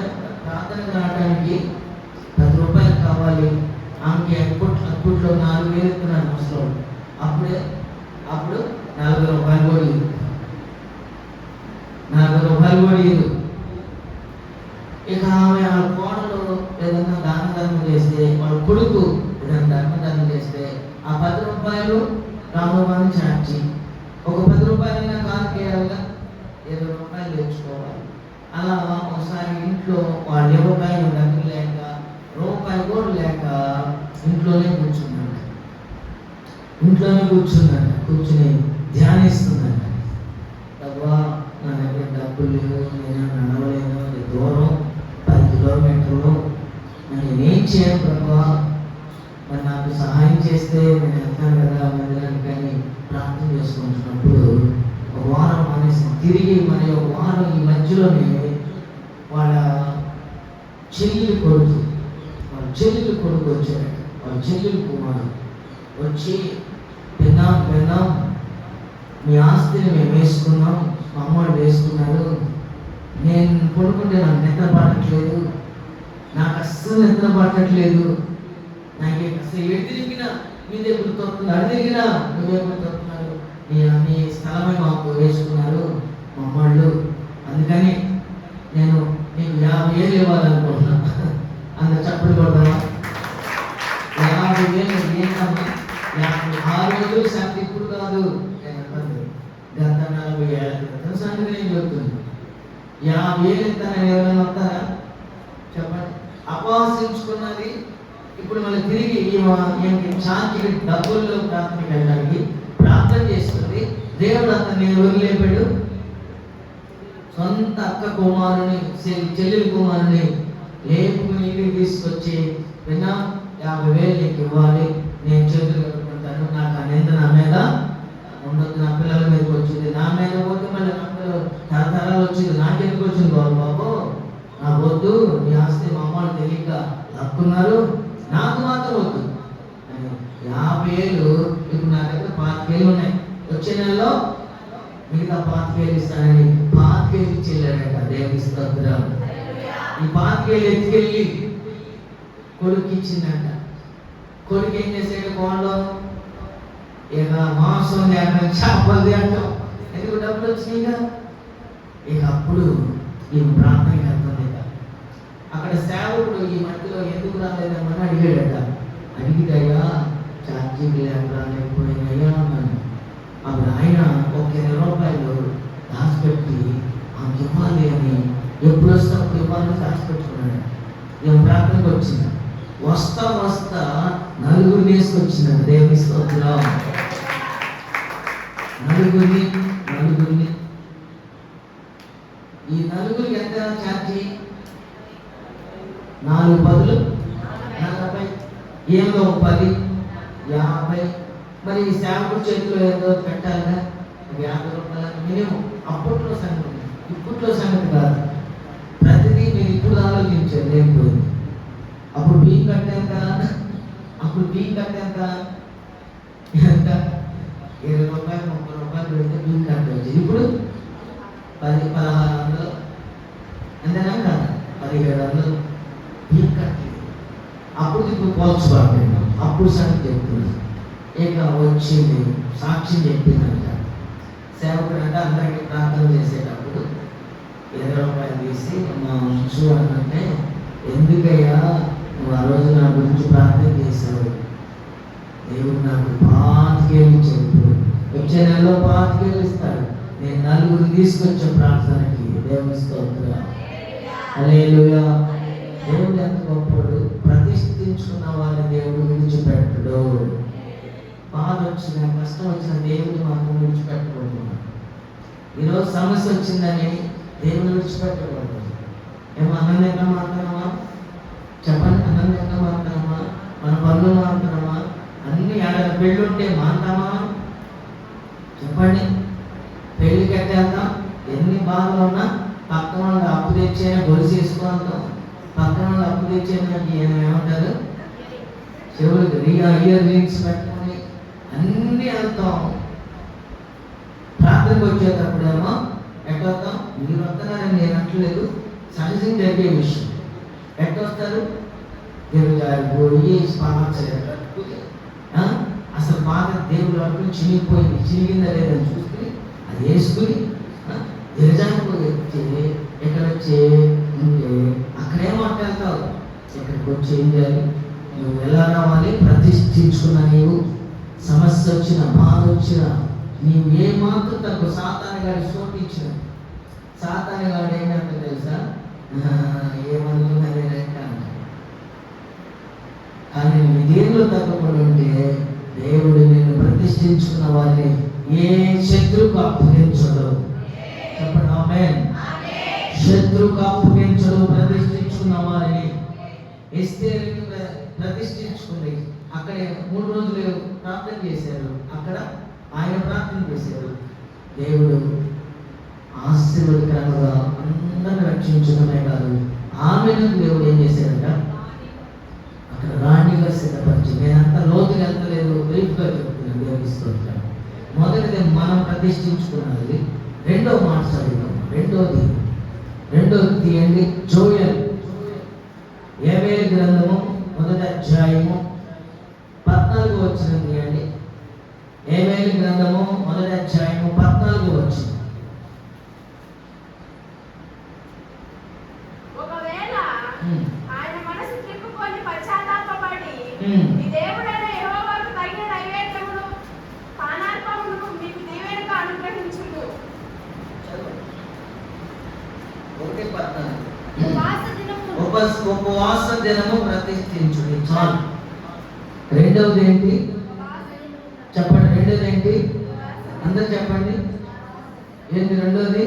ప్రార్థనకు రావడానికి 10 రూపాయలు కావాలి. ఆమెకి అప్పట్లో 4,000 ఎత్తున్నాను ముసలాం. అప్పుడు 40 రూపాయలు కూడా ఇవ్వదు. 40 రూపాయలు కూడా ఇవ్వదు. ఇక ఆమె వాళ్ళ కోడలు ఏదన్నా దాన ధర్మం చేస్తే, వాళ్ళ కొడుకు ఏదైనా ధర్మం చేస్తే ఆ 10 రూపాయలు రామవాణి ఛార్జీ. ఒక 10 రూపాయలైనా కానుకేయాలిగా, 20 రూపాయలు తెచ్చుకోవాలి. అలా ఒకసారి ఇంట్లో వాళ్ళు ఇవ్వకాయలు డబ్బులు లేక, రూపాయలు కూడా లేక ఇంట్లోనే కూర్చుని ధ్యానిస్తుందంట. అబ్బా నా దగ్గర డబ్బులు లేవు, నేను నడవలేను, దూరం 10 కిలోమీటర్లు, నేనేం చేయను ప్రభా, మరి నాకు సహాయం చేస్తే నేను వెళ్తాను కదా మందిరానికి అని ప్రార్థన చేసుకుంటున్నప్పుడు ఒక వారం అనేసి తిరిగి మరి ఒక వారం ఈ మధ్యలోనే వాళ్ళ చెల్లెలు కొడుకు వచ్చాడు. వాళ్ళ చెల్లెలు కుమారుడు వచ్చి విన్నాం మీ ఆస్తిని మేము వేసుకున్నాం, మా అమ్మవాళ్ళు వేసుకున్నారు, నేను కొనుక్కుంటే నాకు నిద్ర పడట్లేదు, నాకు అస్సలు నిద్ర పడట్లేదు, నాకు అసలు ఎదిరిగినా మీదే గుర్తొస్తుంది, అడిగినా నువ్వే గుర్తొస్తున్నారు, నీ స్థలమే మాకు వేసుకున్నారు మా అమ్మవాళ్ళు, అందుకని నేను నీకు 50,000 ఇవ్వాలనుకుంటున్నా. అంత చప్పుడు కొడదామా? 50,000 ఏంటమ్మా? ఆ రోజు సంగతి ఇప్పుడు కాదు, గత 40 ఏళ్ళ క్రితం సంగతి నేను చెప్తుంది. 50,000 ఇస్తానని ఎవరైనా వస్తారా? చెప్పండి. అపవాసించుకున్నది ఇప్పుడు మళ్ళీ తిరిగి శాంతి డబ్బుల్లో ప్రార్థనకి వెళ్ళడానికి ప్రార్థన చేస్తుంది. దేవుడు అతన్ని ఎవరు లేపాడు? సొంత అక్క కుమారుని, చెల్లెలి కుమారుని లేపుకుని ఇంటికి తీసుకొచ్చి, విన్నా 50,000 నీకు ఇవ్వాలి, నేను చేతులు కట్టుకుంటాను, నాకు ఆ నింద నా మీద ఉండదు, నా పిల్లల మీదకి వచ్చింది, నా మీద పోతే మళ్ళీ నా పిల్లలు తరతరాలు వచ్చింది, నాకెందుకు వచ్చింది బాబు, నాకు వద్దు, నీ ఆస్తి మా అమ్మలు తెలియక లాక్కున్నారు, నాకు మాత్రం వద్దు అని 50,000 ఇప్పుడు నా దగ్గర 25,000 ఉన్నాయి, వచ్చే నెలలో మిగతా 25,000 ఇస్తానని 25,000 ఇచ్చేళ్ళాడట. దేవుని స్తోత్రం. ఈ 25,000 ఎత్తుకెళ్ళి కొడుకు ఇచ్చిందంట. కొడుకు ఏం చేసాడు? కోళ్ళలో ఇక మాంసం తేటం, చేపలు తేటం, ఎందుకు డబ్బులు వచ్చినాయిగా. ఇక అప్పుడు ఈ ప్రాంతానికి వెళ్తుంది. అక్కడ సేవకుడు ఈ మధ్యలో ఎందుకు రాలేదమ్మని అడిగాడట. అడిగిదయ్యా ఛార్జీలు లేకపోయినాయ్యా అన్నాను. అప్పుడు ఆయన ఒక 20 రూపాయలు దాచిపెట్టి ఆమె ఇవ్వాలి అని, ఎప్పుడు వస్తే అప్పుడు ఇవ్వాలని దాచిపెట్టుకున్నాడు. నేను ప్రార్థనకు వచ్చింది. వస్తా వస్తా నలుగురు తీసుకొచ్చిందండి. దేవుని స్తోత్రం. నలుగురిని ఈ నలుగురికి ఎంత ఛార్జీ? 4 10 40, ఏదో 10 50. మరి ఈ సేవకుడి చేతిలో ఏదో పెట్టాలిగా, 50 రూపాయలు మినిమం. అప్పట్లో సంగతి, ఇప్పట్లో సంగతి కాదు. ప్రతిదీ మీరు ఇప్పుడు ఆలోచించారు, లేకపోయింది. అప్పుడు బియ్యం కట్టేంత ఎంత 20 రూపాయలు 30 రూపాయలు పెడితే బియ్యం కట్టవచ్చు. ఇప్పుడు 10-1600 అంతేనా కాదు, 1700 బియ్యం కట్టలేదు. అప్పుడు ఇప్పుడు పోల్చుకోవాలి. అప్పుడు సంగతి చెప్తున్నాను. ఇక వచ్చింది, సాక్ష్యం చెప్పిందంట. సేవకుడు అంటే అందరికీ ప్రార్థన చేసేటప్పుడు 20 రూపాయలు తీసి మా ఉంచు అంటే, ఎందుకయ్యా నువ్వు ఆ రోజు నా గురించి ప్రార్థన చేశావు, దేవుడు నాకు 25,000 చెప్పు, వచ్చే నెలలో 25,000 ఇస్తాడు. నేను 4 తీసుకొచ్చా ప్రార్థనకి. దేవుని స్తోత్రం. హల్లెలూయా. దేవుడు ఎంత గొప్పవాడు. ప్రతిష్ఠించుకున్న వాళ్ళని దేవుడు విడిచిపెట్టడు. బాధ వచ్చిన, కష్టం వచ్చిన దేవుడు మాత్రం విడిచిపెట్టకూడదు. ఈరోజు సమస్య వచ్చిందని దేవుడు విడిచిపెట్టకూడదు. ఏమో అన్నంగా మాట్లాడమా? చెప్పండి, అన్నంగా మాట్లాడమా? మన పనులు మాట్లాడమా? అన్ని ఏడాది పెళ్ళి ఉంటే మాట్లాడమా? చెప్పండి. పెళ్లి కట్టేద్దాం, ఎన్ని బాధలు ఉన్నా పక్కన వాళ్ళు అప్పు తెచ్చైనా గొలుసు వేసుకుంటాం, పక్కన వాళ్ళు అప్పు తెచ్చైనా ఏమంటారు, చెవులకి ఇయర్ రింగ్స్ పెట్టుకొని అన్నీ వెళ్తాం. ప్రార్థనకు వచ్చేటప్పుడేమో ఎట్టొస్తాం? మీరు వస్తున్నారని నేను అంటలేదు, సహజంగా జరిగే విషయం. ఎట్టొస్తారు? దేవుడు గారి పోయి అసలు పాత దేవుడు అప్పుడు చినిగిందా లేదని చూసుకుని అది వేసుకుని గిరిజానికి వచ్చి ఎక్కడ వచ్చి ఉంటే అక్కడేమో అట్టేస్తావు. ఇక్కడికి వచ్చి ఏం చేయాలి? నువ్వు ఎలా రావాలి? ప్రతిష్ఠించుకున్న నీవు సమస్య వచ్చిన, బాధ వచ్చిన, నీవు ఏమాత్రం తనకు సాతాను గారి సోటి ఇచ్చిన, సాతాను గారు ఏంటంటే తెలుసా, ఏమనుకున్నది రేఖ అంట. కానీ నీ దేవుడు తగ్గకుండా ఉంటే దేవుడు నిన్ను ప్రతిష్ఠించుకున్న వారిని ఏ శత్రువుకు అప్పగించడు. చెప్పండి ఆమేన్. శత్రువుకు అప్పగించడు. ప్రతిష్ఠించుకున్న వారిని ఎస్తేరుని ప్రతిష్ఠించుకుంది. అక్కడే 3 రోజులు ప్రార్థన చేశారు. అక్కడ ఆయన ప్రార్థన చేశారు. దేవుడు ఆశీర్వాదకరంగా అందరిని రక్షించడమే కాదు, ఆమెను దేవుడు ఏం చేశాడంట, అక్కడ రాణిగా సిద్ధపరిచి. నేనంత లోతుగా వెళ్తలేదు, బ్రీఫ్గా చెప్తున్నాను. దేవుని స్తోత్రం. మొదటిది మనం ప్రతిష్ఠించుకున్నది. రెండో మాట చదువుతాం. రెండోది తీయండి. జోయల్ యోవేలు గ్రంథము 1వ అధ్యాయము 14వ వచనం తీయండి. యోవేలు గ్రంథము 1వ అధ్యాయము 14వ వచనం. ఒకవేళ ఆయన మనసు త్రిప్పుకొని పశ్చాత్తాపపడి ఈ దేవుడైన యెహోవాకు తగిన నైవేద్యమును పానార్పణమును మీకు దీవెనగా అనుగ్రహించును. ఉపవాస దినము ప్రతిష్ఠించుడి. చాలు. రెండవది ఏంటి చెప్పండి? రెండోది ఏంటి? అందరు చెప్పండి. ఏంటి రెండోది?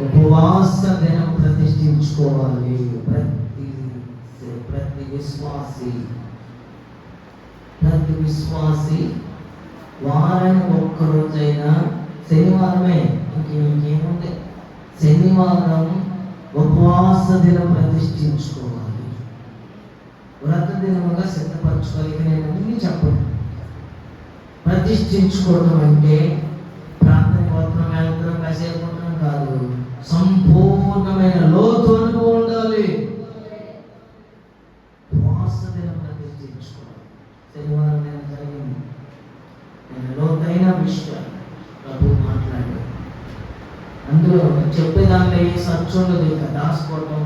ఉపవాస దినం ప్రతిష్ఠించుకోవాలి. ప్రతి విశ్వాసి వారానికి ఒక్కరోజైనా, శనివారమే, ఇంకేముంది, శనివారం ఉపవాస దినం ప్రతిష్ఠించుకోవాలి. వ్రత దినముగా సిద్ధపరచుకోవాలి. ఇక నేను అన్ని చెప్పను. ప్రతిష్ఠించుకోవడం అంటే ప్రార్థన పత్రం వెళ్తాం, కాసేపు ఉండడం కాదు. సంపూర్ణమైన లోతు అనుభవం ఉండాలి. ఉపవాస దినం ప్రతిష్ఠించుకోవాలి. శనివారం నేను జరిగింది, నేను లోతైన విషయాలు ప్రభు మాట్లాడాడు. అందులో చెప్పేదానిలో ఏ సచ్చు ఉండదు. ఇక దాచుకోవటం,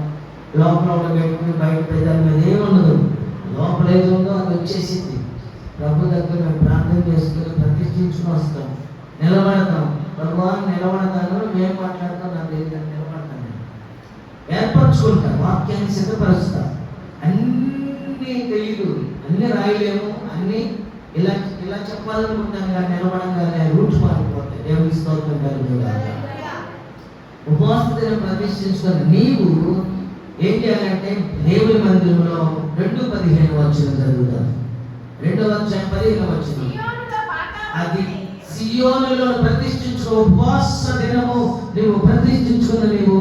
లోపల పెట్టుకుని బయట పెద్దాని మీద ఏముండదు. లోపల ఏది ఉందో అది వచ్చేసింది. ప్రభు దగ్గర మేము ప్రార్థన చేసుకుని ప్రతిష్ఠించుకుని వస్తాం, నిలబడతాం. ప్రభువాన్ని నిలబడతాను, మేము మాట్లాడతాం, నా దగ్గర నిలబడతాను, ఏర్పరచుకుంటాం, వాక్యాన్ని సిద్ధపరుస్తాం. అన్నీ తెలియదు, అన్నీ రాయలేము, అన్నీ ఇలా ఇలా చెప్పాలనుకుంటాను కానీ నిలబడంగానే రూట్ మారిపోతాయి. దేవుని స్తోత్రం కలుగుతుంది. ఉపవాస దినం ప్రతిష్ఠించుకొని నీవు ఏం చేయాలంటే దేవుని మందిరంలో 2:15 వచనం చదువుతాను. 2వ అధ్యాయం 15వ వచనం. అది సియోనులో ప్రతిష్ఠించుకో. ఉపవాస దినము నీవు ప్రతిష్ఠించుకున్న నీవు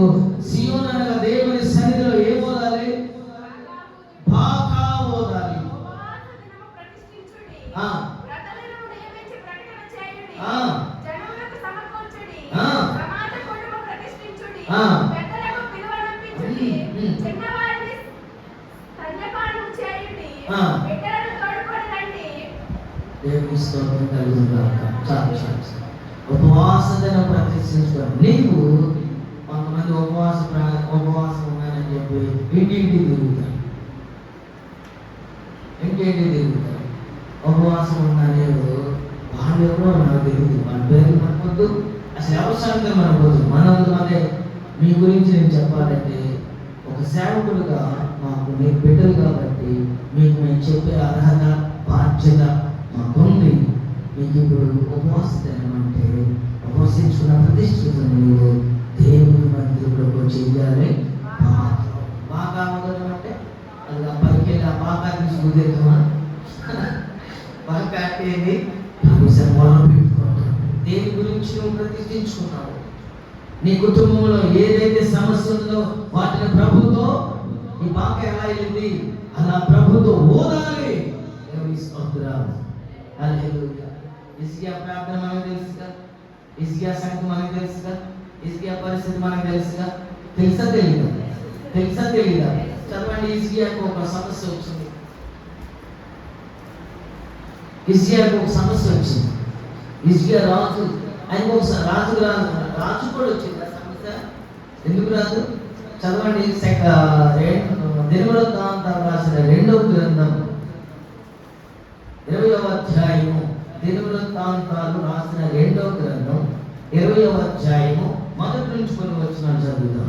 సియోను అనగా దేవుని సన్నిధిలో ఏం ఓదాలి? బాకా ఓదాలి. దేవుని స్తోత్రం కలుగుగాక. ఉపవాస దినం ప్రతిష్ఠించుకోవాలి. నీవు కొంతమంది ఉపవాసం ఉన్నారని చెప్పి ఇంటింటి తిరుగుతారు. ఉపవాసం ఉన్నాను వాళ్ళు ఎవరో నాకు తెలియదు. వాళ్ళ పేరు మనకొద్దు, అసలు అవసరంగా మనకొద్దు. మనదే మీ గురించి నేను చెప్పాలంటే ఒక సేవకుడుగా మాకు మీరు బిడ్డలు కాబట్టి మీకు మేము చెప్పే అర్హత, బాధ్యత మాకుంది. మీకు ఇప్పుడు ఉపవాస దినం అంటే ఉపవసించుకున్న ప్రతిష్ఠిత మీరు దేవుని మందిరంలో చెయ్యాలి. బాగా మొదలు అంటే అది పైకి వెళ్ళి ఆ బాగా తీసి కుదేద్దామా? బాగా అంటే దేని గురించి నువ్వు ప్రతిష్ఠించుకున్నావు? నీ కుటుంబంలో ఏదైతే సమస్య ఉందో వాటిని ప్రభుతో ఈ బాక ఎలా వెళ్ళింది అలా ప్రభుతో ఓదాలి. ఇస్కియా ప్రార్థన మనకు తెలుసుగా, ఇస్కియా సంగతి మనకు తెలుసుగా, ఇస్కియా పరిస్థితి మనకు తెలుసుగా. తెలుసా తెలీదా? చదవండి. ఇస్కియాకు ఒక సమస్య వచ్చింది. ఇస్కియా రాజు, ఆయనకు ఒకసారి రాజు కూడా వచ్చింది ఆ సమస్య. ఎందుకు రాదు? చదవండి. దినవృత్తాంతాలు రాసిన 2వ గ్రంథం 20వ అధ్యాయము. దినవృత్తాంతాలు రాసిన 2వ గ్రంథం 20వ అధ్యాయము మొదటి నుంచి కొన్ని వచనాలు చదువుతాం.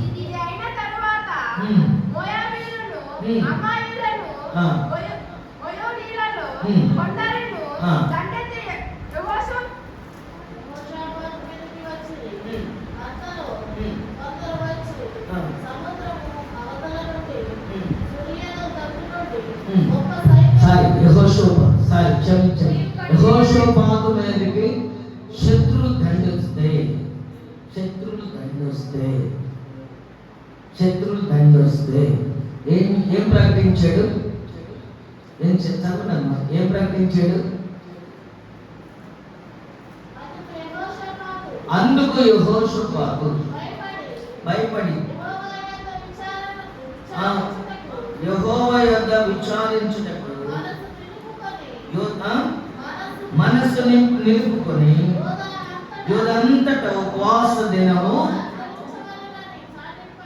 యెహోషాపాతు మీదకి శత్రులు దండొస్తే ఏం ప్రకటించాడు? ఏం ప్రకటించాడు? అందుకు యెహోషాపాతు భయపడి యెహోవా యొద్ద విచారించుటకు మనస్సు నిలుపుకొని యోదంతట ఉపవాస దినము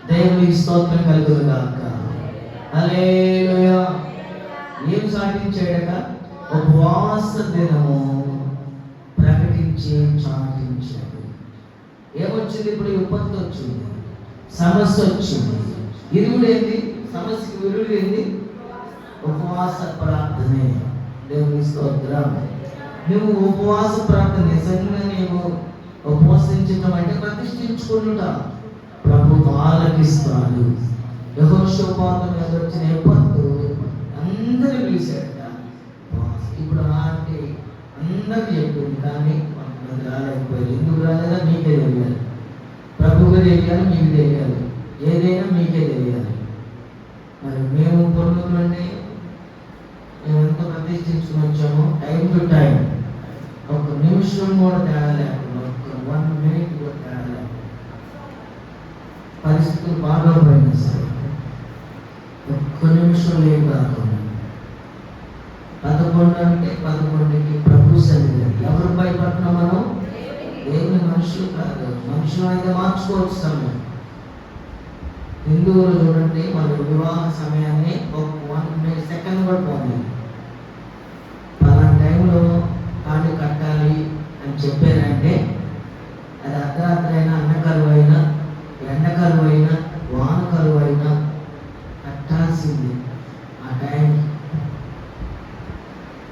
దేవునికి స్తోత్రం కలుగునుగాక. హల్లెలూయా. ఏం సాటించాడట? ఉపవాస దినము ప్రకటించి చాటించాడు. ఏమొచ్చింది? ఇప్పుడు విపత్తు వచ్చింది, సమస్య వచ్చింది. ఇరువుడు ఏంది? సమస్యకి విరుడు ఏంది? ఉపవాస ప్రార్థనే. దేవుని స్తోత్రం. నువ్వు ఉపవాస ప్రార్థన నిజంగా నీవు ఉపవాసించడం అంటే ప్రతిష్ఠించుకుంటుట ప్రభు ఆలకిస్తాడు. యెహోషాపాతు మీద వచ్చిన విపత్తు అందరూ పిలిచాడట. ఇప్పుడు అలాంటి అందరికి చెప్పింది, కానీ కొంతమంది రాలేకపోయారు. ఎందుకు రాలేదా? మీకే తెలియాలి. ప్రభువుగా తెలియాలి, మీకు తెలియాలి, ఏదైనా మీకే తెలియాలి. మరి మేము పొందుతుంటే మేము ఎంత ప్రతిష్ఠించుకుని వచ్చామో టైం టు టైం, ఒక నిమిషం కూడా తేడా లేకుండా, ఒక 1 minute కూడా తేడా లేకుండా, పరిస్థితులు బాగా పోయినా సరే ఒక్క నిమిషం లేవు కాకుండా 11 అంటే 11కి ప్రభు సన్నిధి. ఎవరు భయపడుతున్నాం మనం? దేవుని మనుషులు కాదు. మనుషులు అయితే మార్చుకోవచ్చు సమయం. హిందువులు చూడండి, మన వివాహ సమయాన్ని ఒక 1 సెకండ్ కూడా పోయింది. పలానా టైంలో కాళ్ళు కట్టాలి అని చెప్పారంటే అది అర్ధరాత్రి అయినా, అన్నకరువు అయినా, ఎండకరువు అయినా, వాన కరువు అయినా కట్టాల్సింది ఆ టైం.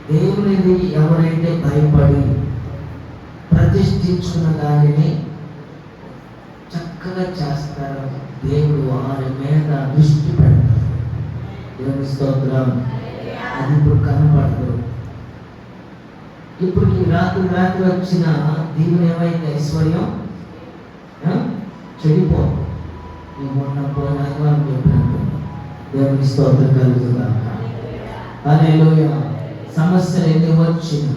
దేవునిది ఎవరైతే భయపడి ప్రతిష్ఠించుకున్న దానిని చక్కగా చేస్తారో దేవుడు వారి మీద దృష్టి పెడతారు. దేవుని స్తోత్రం. అది ఇప్పుడు కనపడదు. ఇప్పుడు ఈ రాత్రి వచ్చిన దీవుని ఏమైంది? ఐశ్వర్యం చెడిపోదు. ఈ మొన్న పోయిన ఆదివారం చెప్పినట్టు దేవుని స్తోత్రం కలుగుతుందాక. హల్లెలూయా. సమస్యలు ఎన్ని వచ్చినా,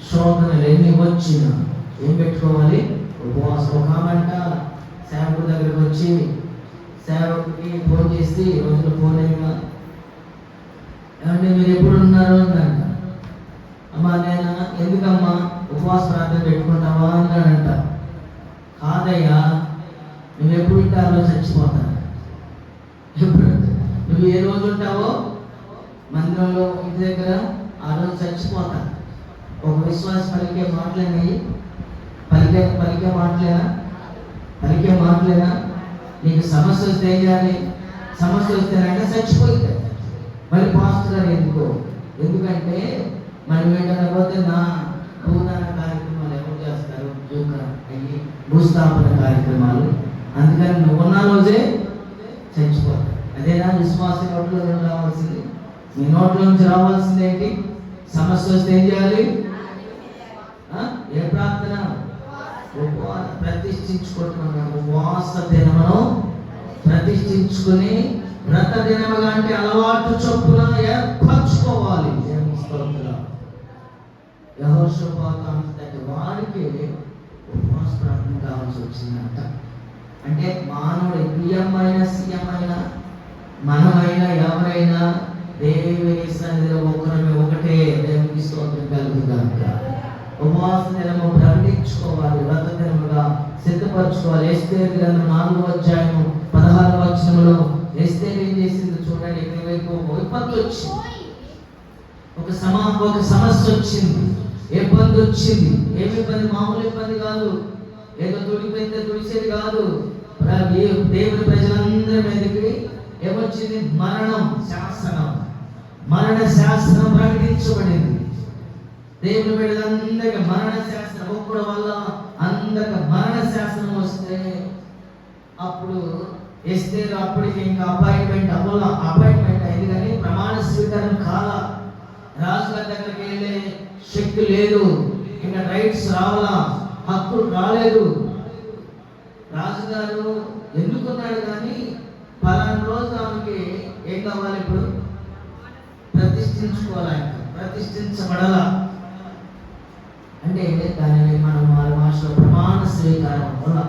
శోధనలు ఎన్ని వచ్చినా ఏం పెట్టుకోవాలి? ఉపవాసం. ఒక ఆమంట సేవకుడి దగ్గరికి వచ్చి సేవకుడికి ఫోన్ చేసి, రోజులు ఫోన్ అయినా ఏమంటే మీరు ఎప్పుడు ఉన్నారు అంట. అమ్మా నేను ఎందుకమ్మా ఉపవాస ప్రార్థన పెట్టుకుంటావా అన్నాడంట. కాదయ్యా, నువ్వు ఎప్పుడు ఉంటే ఆ రోజు చచ్చిపోతాను. ఎప్పుడు నువ్వు ఏ రోజు ఉంటావో మందిరంలో ఇంటి దగ్గర ఆ రోజు చచ్చిపోతాను. ఒక విశ్వాస పలికే మాటలేనా? నీకు సమస్య వస్తే ఏం చేయాలి? సమస్య వస్తేనంటే చచ్చిపోయింది. మళ్ళీ పాస్టర్ గారు ఎందుకంటే మనం ఏంటంటే పోతే నా భూదాన కార్యక్రమాలు ఎవరు చేస్తారు? భూస్థాపన కార్యక్రమాలు. అందుకని నువ్వు ఉన్న రోజే చచ్చిపోతావు. అదేనా విశ్వాస నోట్లో రావాల్సింది? మీ నోట్లో నుంచి రావాల్సింది ఏంటి? సమస్య వస్తే ఏం చేయాలి? ఏ ప్రార్థన? ప్రతిష్ఠించుకుంటున్నాం. ఉపవాస దినమును ప్రతిష్ఠించుకుని వ్రత దినముగా అంటే అలవాటు చొప్పున ఏర్పరచుకోవాలి. యెహోషాపాతు అంతటి వాడికి ఉపవాస ప్రార్థన కావాల్సి వచ్చిందంట. అంటే మానవుడు పిఎం అయినా, సీఎం అయినా, మనమైనా, ఎవరైనా దేవుని సన్నిధిలో ఒకటే. దేవునికి స్తోత్రం కలుగుగాక. ఉపవాస దినము ప్రకటించుకోవాలి, వ్రత దినముగా సిద్ధపరచుకోవాలి. ఎస్తేరు గ్రంథం 4వ అధ్యాయము 16వ వచనంలో ఎస్తేరు ఏం చేసింది చూడండి. ఇటువైపు విపత్తు వచ్చింది, ఒక సమస్య వచ్చింది, ఇబ్బంది వచ్చింది. ఏమి ఇబ్బంది? మామూలు ఇబ్బంది కాదు. ఏదో తుడిపోయితే తుడిచేది కాదు. దేవుని ప్రజలందరి మీదకి ఏమొచ్చింది? మరణ శాసనం ప్రకటించబడింది. దేవుని బిడ్డలందరికీ మరణ శాసనం. ఒక్కడి వల్ల అందరికి మరణ శాసనం వస్తే అప్పుడు ఎస్తేరు అప్పటికి ఇంకా అపాయింట్మెంట్ అయింది, కానీ ప్రమాణ స్వీకారం కాల. రాజుగారి దగ్గరికి వెళ్ళే శక్తి లేదు, ఇంకా రైట్స్ రావాలా, హక్కులు రాలేదు. రాజుగారు ఎన్నుకున్నాడు, కానీ పలానా రోజు ఆమెకి ఏం కావాలి? ఇప్పుడు ప్రతిష్ఠించుకోవాలి, ప్రతిష్ఠించబడాల. అంటే దానిని మనం వారి భాషలో ప్రమాణ స్వీకారం గోల.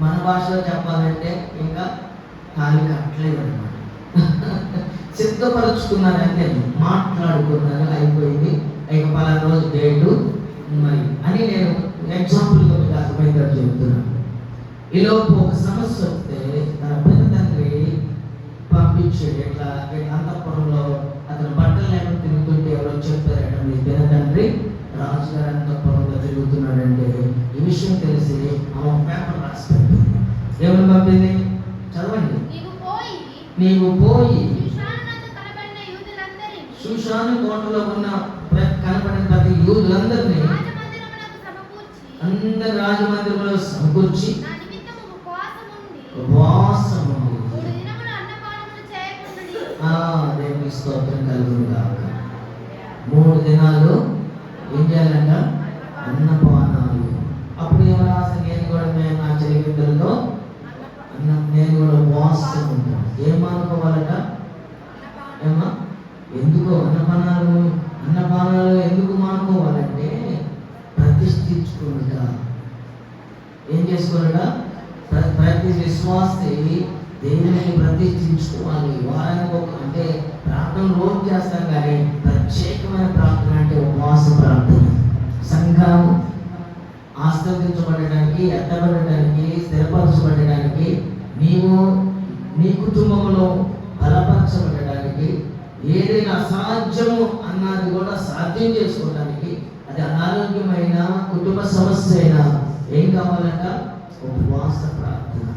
మన భాషలో చెప్పాలంటే ఇంకా ఖాళీ కట్టలేదు అనమాట. సిద్ధపరుచుకున్నారంటే మాట్లాడుకున్నారు, అయిపోయింది, ఇక పలానా రోజు డేటు మరి అని నేను ఎగ్జాంపుల్గా మీకు అర్థమైందని చెబుతున్నాను. ఈలోపు ఒక సమస్య వస్తే తన పెద్ద తండ్రి పంపించాడు. ఇట్లా అంతఃపురంలో అతను బట్టలు లేకుండా తిరుగుతుంటే ఎవరో చెప్పారట, మీ పెద్ద తండ్రి రాజుగారి అంతఃపురంలో తిరుగుతున్నాడంటే ఈ విషయం తెలిసి ఆమె పేపర్ రాసి పెట్టింది. ఏమని పంపింది? చదవండి. నీవు పోయి షూషాను కోటలో ఉన్న కనపడిన ప్రతి యూదులందరినీ అందరి రాజమందిరంలో సమకూర్చి ఉపవాసము దేవుని స్తోత్రం కలుగును గాక. 3 దినాలు ఏం చేయాలంట? అన్నపానాలు. అప్పుడు ఏమన్నా నేను కూడా నా చెలికత్తెలతో నేను కూడా ఉపవాసం ఉంటాను. ఏమనుకోవాలట? ఏమా ఎందుకో అన్నపానాలు ఎందుకు మానుకోవాలంటే ప్రతిష్ఠించుకోనుట. ఏం చేసుకోవాలట? ప్రతి విశ్వాసి దేవునికి ప్రతిష్ఠించుకోవాలి. వారానికి అంటే ప్రార్థన రోజు చేస్తాం, కానీ ప్రత్యేకమైన ప్రార్థన అంటే ఉపవాస ప్రార్థన. సంఘం ఆస్వాదించబడడానికి, ఎత్తబడడానికి, స్థిరపరచబడడానికి, నీవు నీ కుటుంబంలో బలపరచబడడానికి, ఏదైనా అసాధ్యము అన్నది కూడా సాధ్యం చేసుకోవడానికి, అది అనారోగ్యమైన కుటుంబ సమస్య అయినా ఏం కావాలంట? ఉపవాస ప్రార్థన.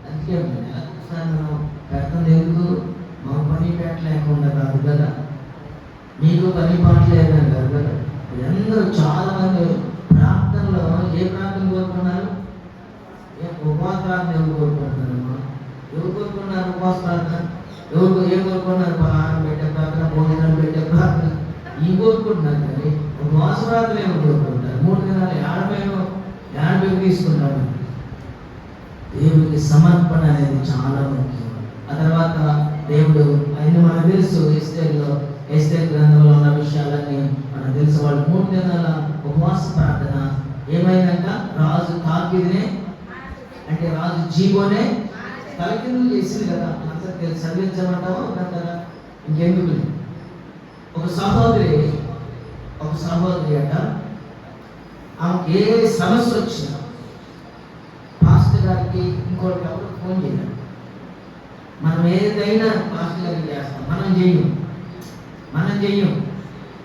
అందుకే మనం పెడుతుంది ఎందుకు? మా పని పెట్టలేకుండా కాదు కదా, మీకు పని పాట లేదని కాదు కదా. అందరూ చాలా మంది ప్రార్థనలో ఏ ప్రార్థన కోరుకున్నారు? ఉపవాస ప్రార్థన ఎవరు కోరుకుంటున్నారమ్మా? ఎవరు కోరుకున్నారు ఉపవాస ప్రార్థన? ఏం కోరుకున్నారు? ఆహారం పెట్టే ప్రార్థన, భోజనం పెట్టే ప్రార్థన ఈ కోరుకుంటున్నారు. కానీ ఉపవాస ప్రార్థన ఏమో కోరుకుంటారు. 3 దినాలు ఏడమేమో తీసుకుంటారు. దేవుడికి సమర్పణ అనేది చాలా ముఖ్యం. ఆ తర్వాత దేవుడు ఆయన మనకు తెలుసు, ఎస్తేరు గ్రంథంలో ఉన్న విషయాలన్నీ మనకు తెలుసు. వాళ్ళు 3 దినాల ఉపవాస ప్రార్థన ఏమైందంట? రాజు తాకిదినే అంటే రాజు జీవోనే తలకిందులు చేసింది కదా. అంతా తెలిసి చదివించమంటావా కదా, ఇంకెందుకు? ఒక సహోదరి అట, ఆమెకి ఏ సమస్య వచ్చినా పాస్టర్ గారికి ఇంకోటి ఎవరు ఫోన్ చేయాలి. మనం ఏదైనా పాస్టర్ గారికి చేస్తాం, మనం చెయ్యం,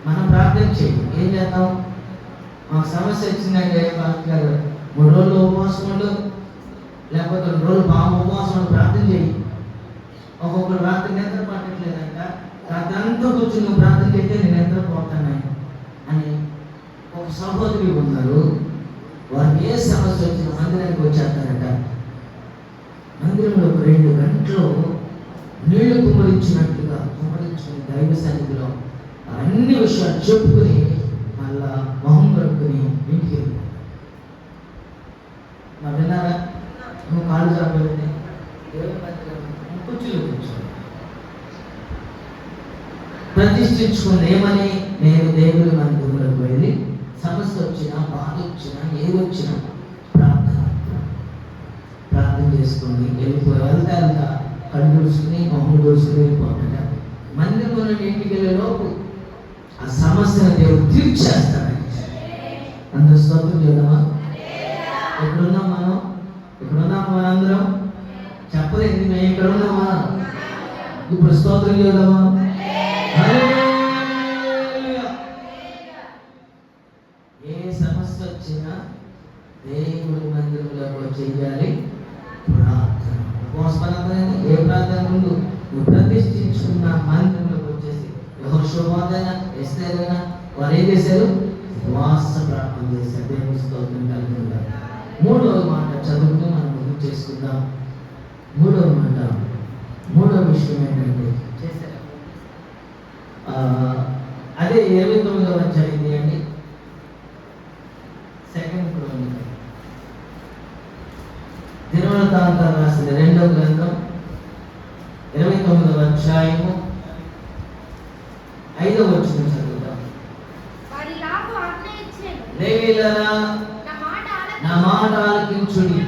మనం ప్రార్థన చేయం. ఏం చేస్తాం? మాకు సమస్య వచ్చిందంటే పాస్టర్ గారు 3 రోజులు ఉపవాసం ఉండు, లేకపోతే 2 రోజులు బాగా ఉపవాసం ఉండి ప్రార్థన చేయి. ఒక్కొక్కరు రాత్రి నిద్ర పట్టట్లేదంట, రాత్రి అంతా కూర్చుని నువ్వు ప్రార్థన చేస్తే నేను నిద్ర పోతాను అని ఒక సహోదరి ఉన్నారు. వారికి ఏ సమస్య వచ్చిన మందిరానికి వచ్చేస్తారంట. మందిరంలో 2 గంటలు నీళ్లు కుమ్మరించినట్టుగా కుమ్మరించుకుని దైవ సన్నిధిలో అన్ని విషయాలు చెప్పుకుని మళ్ళా మొహం కడుక్కుని ఇంటికి వెళ్ళిపోతారు. మా విన్నారా? నువ్వు కాళ్ళు చాపేది కుర్చీలో కూర్చోండి. ప్రతిష్ఠించుకుని ఏమని? నేను దేవుడి మందిరంలోకి వెళ్ళి సమస్య వచ్చినా, బాధ వచ్చినా, ఏది వచ్చినా ప్రార్థన చేసుకుని వెళ్తా కళ్ళు దూసుకుని మొహం దూసుకుని వెళ్ళిపోతాడ. మందిరంలో ఇంటికి వెళ్ళే లోపు ఆ సమస్యను దేవుడు తీర్చేస్తాడు. అందరూ స్తోత్రం చేద్దామా? ఎక్కడున్నాం మనందరం? చెప్పలేదు మేము ఎక్కడ ఉన్నామా? ఇప్పుడు స్తోత్రం చేద్దామా? ఏ సమస్య వచ్చినా దేవుడి మందిరంలో చేయాలి ప్రార్థన. ఉపవాసపరంగా ఏ ప్రార్థన ముందు నువ్వు ప్రతిష్ఠించుకున్న మందిరంలోకి వచ్చేసి యెహోషువైనా ఎస్తేరైనా వారు ఏం చేశారు? ఉపవాస ప్రార్థన చేశారు. దేవుని స్తోత్రం కలుగుతుంది. 3వ మాట చదువుతూ మనం ముందు చేసుకుందాం. 3వ మాట, 3వ విషయం ఏంటంటే చేశారు అదే 29వ అధ్యాయం అండి, 2 క్రోనికల్. దినవృత్తాంతాలు రాసిన 2వ గ్రంథం 29వ అధ్యాయము 5వ వచనం చదువుతాం. లేవీయులారా నా మాట ఆలకించుడి.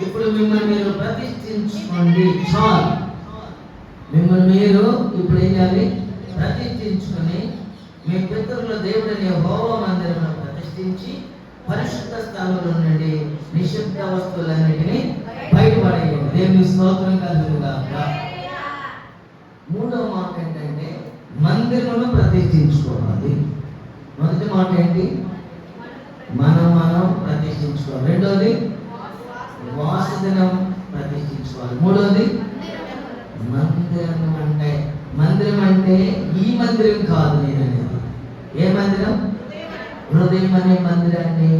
ఇప్పుడు మిమ్మల్ని మీరు ప్రతిష్ఠించుకోండి. చాలు. మిమ్మల్ని మీరు ఇప్పుడు ఏం చేయాలి? ప్రతిష్ఠించుకొని మీ పితరుల దేవుడిని యెహోవా మందిరంలో ప్రతిష్ఠించి పరిశుద్ధ స్థలంలో నుండి నిషిద్ధ వస్తువులన్నిటినీ బయటపడేయండి. దేవుని స్తోత్రం కలుగుగాక. మూడవ మాట ఏంటంటే మందిరమును ప్రతిష్ఠించుకోవాలి. మొదటి మాట ఏంటి? మనం ప్రతిష్ఠించుకోవాలి. రెండోది వాసదినం ప్రతిష్ఠించుకోవాలి. మూడోది మందిరం. అంటే మందిరం అంటే ఈ మందిరం కాదు. నేను అనేది ఏ మందిరం? హృదయం అనే మందిరాన్ని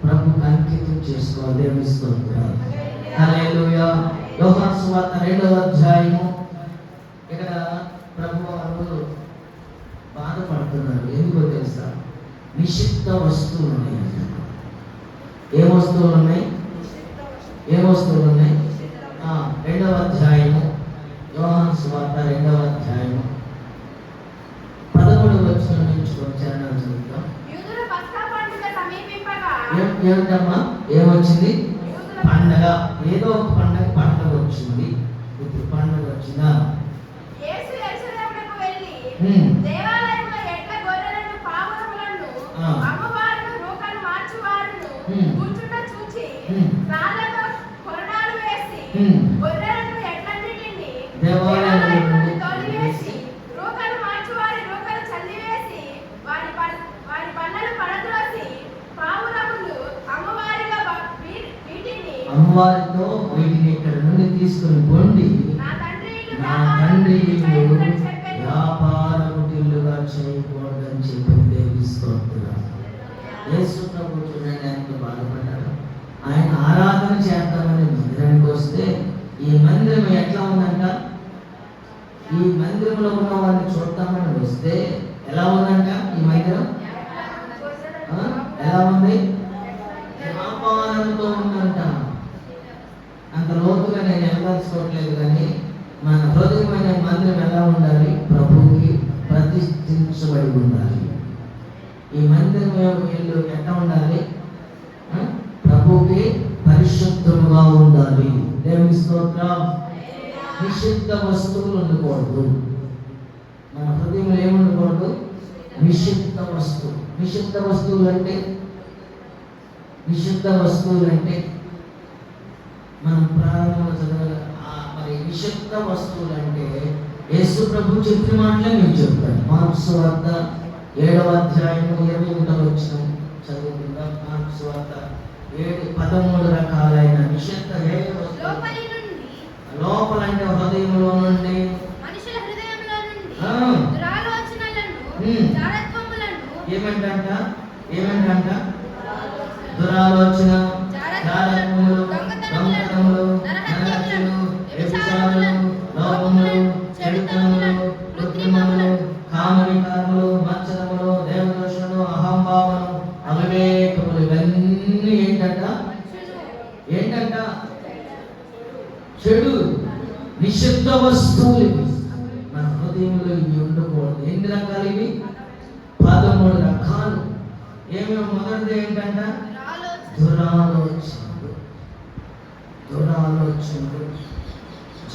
ప్రభువుకు అంకితం చేసుకోవాలి. దేవుని స్తోత్రం. హల్లెలూయా. యోహాను సువార్త 2వ అధ్యాయము. ఇక్కడ ప్రభువు బాధపడుతున్నారు. ఎందుకో తెలుసా? నిషిద్ధ వస్తువులు ఉన్నాయి. ఏ వస్తువులు ఉన్నాయి? ఏ వస్తువులు ఉన్నాయి? 2వ అధ్యాయము యోహాను సువార్త 2వ అధ్యాయము 13వ వచనం నుంచి చరణాలు చదువుతాం. యూదుల పస్కా పండుగ సమీపింపగా ఏమిటమ్మా? ఏమొచ్చింది? పండగ. ఏదో ఒక పండగ వచ్చింది. ఇప్పుడు పండగ వచ్చిందా? యేసు యెరూషలేమునకు వెళ్ళి దేవాలయంలో ఎడ్ల గొర్రెలను పావురములను అమ్మవారును నూకలు మార్చువారును కూర్చుండ చూచి రాళ్లతో కొరడాలు వేసి గొర్రెలను ఎడ్లన్నిటిని దేవాలయం నుండి తోలివేసి నూకలు మార్చువారి నూకలు చల్లివేసి వారి పళ్ళను పడద్రోసి పావురములు అమ్మవారితో వీటిని ఇక్కడ నుండి తీసుకుని పొండి నా తండ్రి ఇల్లు వ్యాపారము ఇల్లుగా చేయకూడదని చెప్పి దేవుని స్తోత్రం. యేసు ప్రభు చూడండి ఎంత బాధపడ్డాడు. ఆయన ఆరాధన చేద్దామని మందిరానికి వస్తే ఈ మందిరం ఎట్లా ఉందంట? ఈ మందిరంలో ఉన్న వారిని చూద్దామని వస్తే ఎలా ఉందంట? ఈ మందిరం ఎలా ఉంది? వ్యాపారంతో ఉందంట. అంత లోతుగా నేను వెళ్ళదలుచుకోవట్లేదు, కానీ మన హృదయమైన మందిరం ఎలా ఉండాలి? ప్రభువుకి ప్రతిష్ఠించబడి ఉండాలి. ఈ మందిరం వీళ్ళు ఎట్లా ఉండాలి? ప్రభువుకి పరిశుద్ధముగా ఉండాలి. దేవుని స్తోత్రం. నిషిద్ధ వస్తువులు ఉండకూడదు. మన హృదయంలో ఏముండకూడదు? నిషిద్ధ వస్తువు. నిషిద్ధ వస్తువులు అంటే మనం ప్రారంభంలో చదవాలి. మరి నిషిద్ధ వస్తువులు అంటే యేసు ప్రభు చెప్పిన మాటలే మేము చెప్తాను. మార్కు సువార్త 7వ అధ్యాయము 21వ వచనం చదువుకుందాం. మార్కు సువార్త 7:13 రకాలైన నిషిద్ధ లోపల అంటే హృదయంలో నుండి ఏమంట? దురాలోచన, జారత్వములు, దొంగతనములు, నరహత్యలు, వ్యభిచారములు, లోపములు, చెడుతనములు, కృత్రిమములు, కామవికారములు, మత్సరములు, దేవదోషములు, అహంభావములు, అవివేకములు, ఇవన్నీ ఏంటంట? చెడు నిషిద్ధ వస్తువులు. మన హృదయంలో ఇవి ఉండకూడదు. ఎన్ని రకాలు ఇవి? 13 రకాలు. ఏమేమి? మొదటిది ఏంటంట? దురాలోచనలు,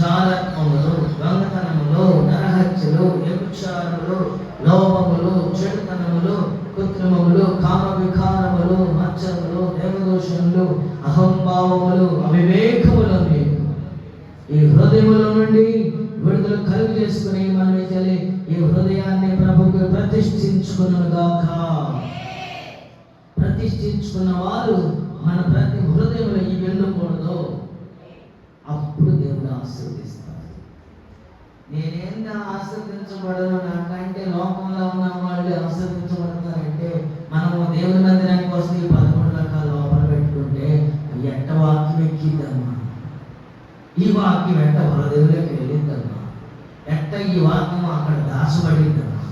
జారత్వములు, దొంగతనములు, నరహత్యలు, వ్యభిచారములు, లోపములు, చెడుతనములు, కృత్రిమములు, కామ వికారములు, మత్సరములు, దేవదోషములు, అహంభావములు, అవివేకములు. ఈ హృదయముల నుండి విడుదల కలుగు చేసుకుని మనం ఈ హృదయాన్ని ప్రభువుకు ప్రతిష్ఠించుకున్నగాక. ప్రతిష్ఠించుకున్న వారు మన ప్రతి హృదయంలో ఈ వెళ్ళకూడదు. అప్పుడు దేవుడు ఆశీర్వదిస్తాడు. నేనేంత ఆశీర్వదించబడను? నాకంటే లోకంలో ఉన్న వాళ్ళు ఆశీర్వదించబడతారంటే మనము దేవుని మందిరానికి వస్తే ఈ 11 రకాల లోపల పెట్టుకుంటే ఎట్ట వాక్యం ఎక్కిద్దమ్మా. ఈ వాక్యం ఎట్ట హృదయంలోకి వెళ్ళిద్దమ్మా. ఎట్ట ఈ వాక్యం అక్కడ దాచబడిందమ్మా.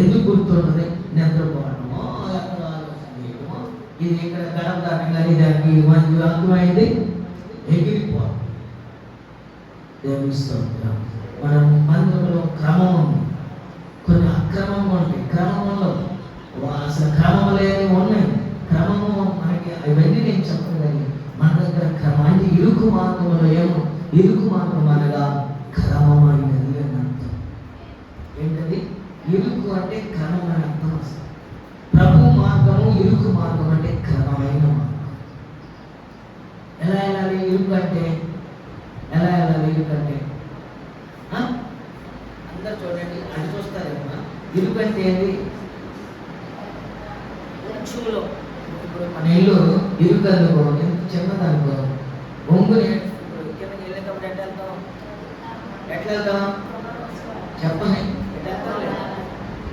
ఎందుకు గుర్తుంటుంది? నిద్రపోవడమో, ఎక్కడ ఆలోచన చేయడమో, ఇది ఇక్కడ గడప దాటంగానే దానికి మంచి వాక్యం అయింది ఎగిరిపోవాలి. దేవుని స్తోత్రం. మనం మందిరంలో క్రమం ఉంది, కొన్ని అక్రమంగా ఉంటాయి. క్రమంలో అసలు క్రమం లేని ఉన్నాయి, మార్గంలో ఏమో ఇరుకు మార్గం అనగా క్రమమైనది అని అర్థం. ఏంటది? ఇరుకు అంటే క్రమమైన అర్థం వస్తుంది. ప్రభు మార్గము ఇరుకు మార్గం అంటే క్రమమైన మార్గం. ఎలా వెళ్ళాలి ఇరుకు అంటే? ఎలా వెళ్ళాలి ఇరుకు అంటే? అందరు చూడండి, అది చూస్తారేమో. ఇరుకు అంటే ఏంటి? కొంచెంలో ఇప్పుడు మన ఇల్లు ఇరుకు అనుకో, ఎంత చిన్నదనుకో, ఒంగుని కిందకి వెళ్ళేటప్పుడు ఎట్లా వెళ్తాం? ఎట్లా వెళ్తాం చెప్పని?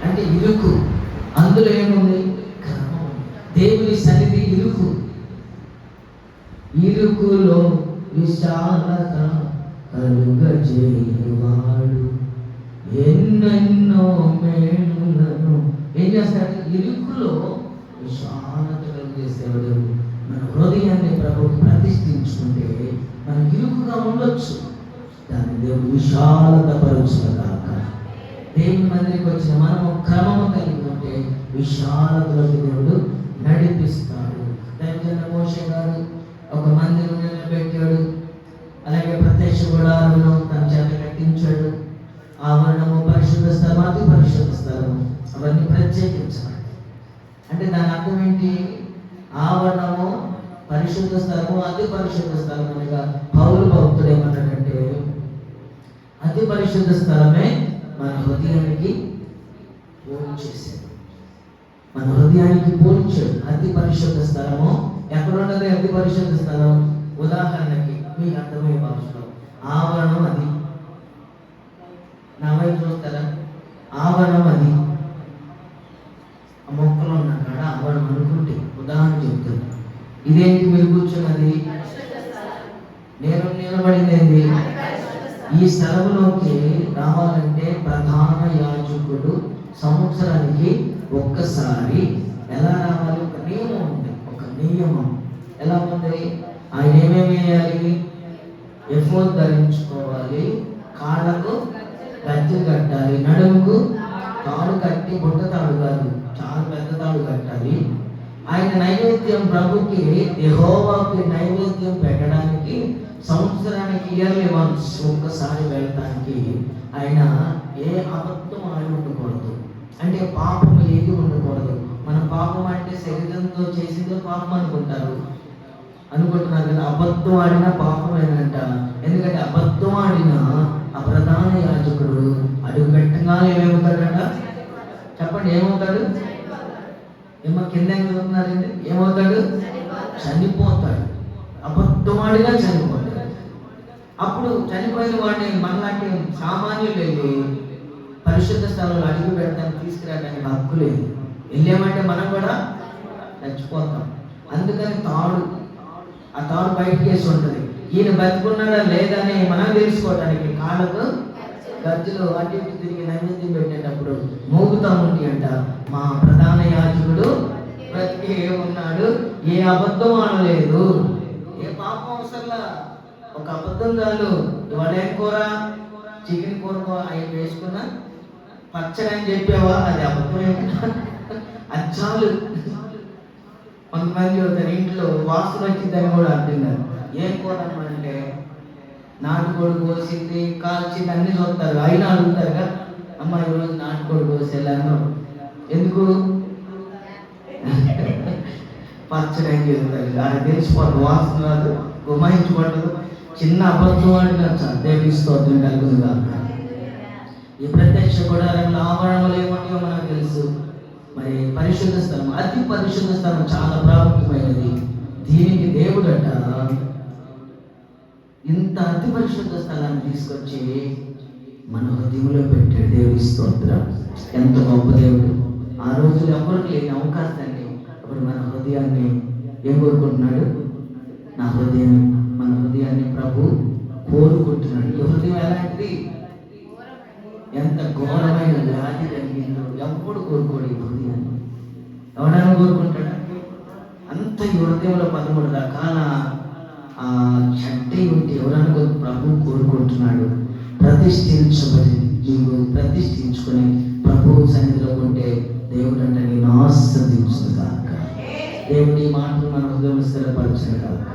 అంటే ఇరుకు. అందులో ఏముంది? క్రమం. దేవుని సన్నిధి ఇరుకు. ఇరుకులో విశాలత కలుగజేయువాడు ఎన్నెన్నో మేలులను. ఏం చేస్తాడు? ఇరుకులో విశాలత కలుగజేసేవాడు. మన హృదయాన్ని ప్రభువుకి ప్రతిష్ఠించుకుంటే మనం ఇరుకుగా ఉండొచ్చు, దాన్ని దేవుడు విశాలత పరుచుగాక. దేవుని మందిరికి వచ్చిన మనము క్రమము కలిగి ఉంటే విశాలతలోకి దేవుడు నడిపిస్తాడు. దైవజన మోషే గారు ఒక మందిరం నిలబెట్టాడు, అలాగే ప్రత్యక్ష గుడారమును తన చేత కట్టించాడు. ఆవరణము, పరిశుద్ధ స్థలం, అతి పరిశుద్ధ స్థలం, అవన్నీ ప్రత్యేకించాలి. అంటే దాని అర్థం ఏంటి? ఆవరణము, పరిశుద్ధ స్థలము, అతి పరిశుద్ధ స్థలం అనగా పౌలు భక్తుడు ఏమన్నాడంటే అతి పరిశుద్ధ స్థలమే మన హృదయానికి పోల్చేసాడు. మన హృదయానికి పోల్చాడు. అతి పరిశుద్ధ స్థలము ఎక్కడున్నది? అతి పరిశుద్ధ స్థలం ఉదాహరణకి మీకు అర్థమయ్యే భాషలో ఆవరణం అది. నా వైపు చూస్తారా? ఆవరణం అది. ఆ మొక్కలు ఉన్న కాడ ఆవరణం అనుకుంటే ఉదాహరణ చెప్తుంది. ఇదేంటి మీరు కూర్చున్నది? నేను నిలబడింది ఏంటి? ఈ స్థలంలోకి రావాలంటే ప్రధాన యాజకుడు సంవత్సరానికి ఒక్కసారి ఎలా రావాలి? ఒక నియమం ఉంది, ఒక నియమం. ఎలా ఉంది? ఆయన ఏమేమి వేయాలి? ఎఫోద్ ధరించుకోవాలి, కాళ్ళకు గజ్జెలు కట్టాలి, నడుముకు తాడు కట్టి, బుట్ట తాడు కాదు, చాలా పెద్ద తాడు కట్టాలి. ఆయన నైవేద్యం ప్రభుకి, యెహోవాకి నైవేద్యం పెట్టడానికి సంవత్సరానికి ఇయర్లీ వన్స్ ఒక్కసారి వెళ్ళటానికి ఆయన ఏ అబద్ధం ఆడి ఉండకూడదు. అంటే పాపం ఏది ఉండకూడదు. మన పాపం అంటే శరీరంతో చేసిందో పాపం అనుకుంటున్నారు కదా. అబద్ధం ఆడిన పాపమేనంట. ఎందుకంటే అబద్ధం ఆడిన ఆ ప్రధాన యాజకుడు అడుగు పెట్టగానే ఏమవుతాడంట? చెప్పండి, ఏమవుతాడు? ఏమో కింద చదువుతున్నారండి, ఏమవుతాడు? చనిపోతాడు. అబద్ధం ఆడినా చనిపోతాడు. అప్పుడు చనిపోయిన వాడిని మనలాంటి సామాన్యులు వెళ్ళి పరిశుద్ధ స్థలంలో అడుగు పెట్టడానికి తీసుకురావడానికి హక్కు లేదు. వెళ్ళామంటే మనం కూడా చచ్చిపోతాం. అందుకని ఆ తాడు బయటకు వేసి ఉంటుంది. ఈయన బతుకున్నాడా లేదని మనం తెలుసుకోవడానికి కాళ్ళకు గజ్జలు అటు ఇటు తిరిగి నైవేద్యం పెట్టేటప్పుడు మోగుతా ఉంది అంట. మా ప్రధాన యాజకుడు బ్రతికి ఉన్నాడు, ఏ అబద్ధం ఆడలేదు, ఏ పాపం అవసరంలా, ఒక అబద్ధం చాలు. ఇవాళ ఏం కూర? చికెన్ కూర అవి వేసుకున్నా, పచ్చడి అని చెప్పావా, అది అబద్ధమే, అది చాలు. కొంతమంది అవుతారు ఇంట్లో వాసన వచ్చిందని కూడా అర్థం కాదు. ఏం కూర అంటే నాటుకోడి కోసింది, కాల్చింది అన్ని చూస్తారు, అయినా అడుగుతారు కదా, అమ్మ ఈరోజు నాటుకోడి కోసేలాను ఎందుకు పచ్చడి అని చెప్తారు. అది తెలిసిపోతుంది, వాసన రాదు, గుమాయించబడదు. చిన్న అబద్ధం ఆడినా చాలు దేవుని స్తోత్రం కలుగుతుంది కాక. ఈ ప్రత్యక్ష గుడారంలో ఆవరణలు ఏమంటాయో మనకు తెలుసు. మరి పరిశుద్ధ స్థలం, అతి పరిశుద్ధ స్థలం చాలా ప్రాముఖ్యమైనది. దీనికి దేవుడు అంట ఇంత అతి పరిశుద్ధ స్థలాన్ని తీసుకొచ్చి మన హృదయంలో పెట్టాడు. దేవుని స్తోత్రం. ఎంత గొప్ప దేవుడు. ఆ రోజులు ఎవరికి లేని అవకాశాన్ని అప్పుడు మన హృదయాన్ని ఏం కోరుకుంటున్నాడు? మన హృదయాన్ని ప్రభు కోరుకుంటున్నాడు. ఈ హృదయం ఎలాంటిది? ఎంత ఘోరమైన వ్యాధి కలిగిందో ఎప్పుడు కోరుకోడు ఈ హృదయాన్ని. ఎవరైనా కోరుకుంటాడా? అంత ఈ హృదయంలో 13 రకాల చెడ్డీ ఉంటే ఎవరైనా ప్రభు కోరుకుంటున్నాడు. ప్రతిష్ఠించుకొని ప్రభు సన్నిధిలో ఉంటే దేవుడు అంటే నేను ఆస్వాదించును కాక. దేవుడి మాటలు మన హృదయం స్థిరపరచును కాక.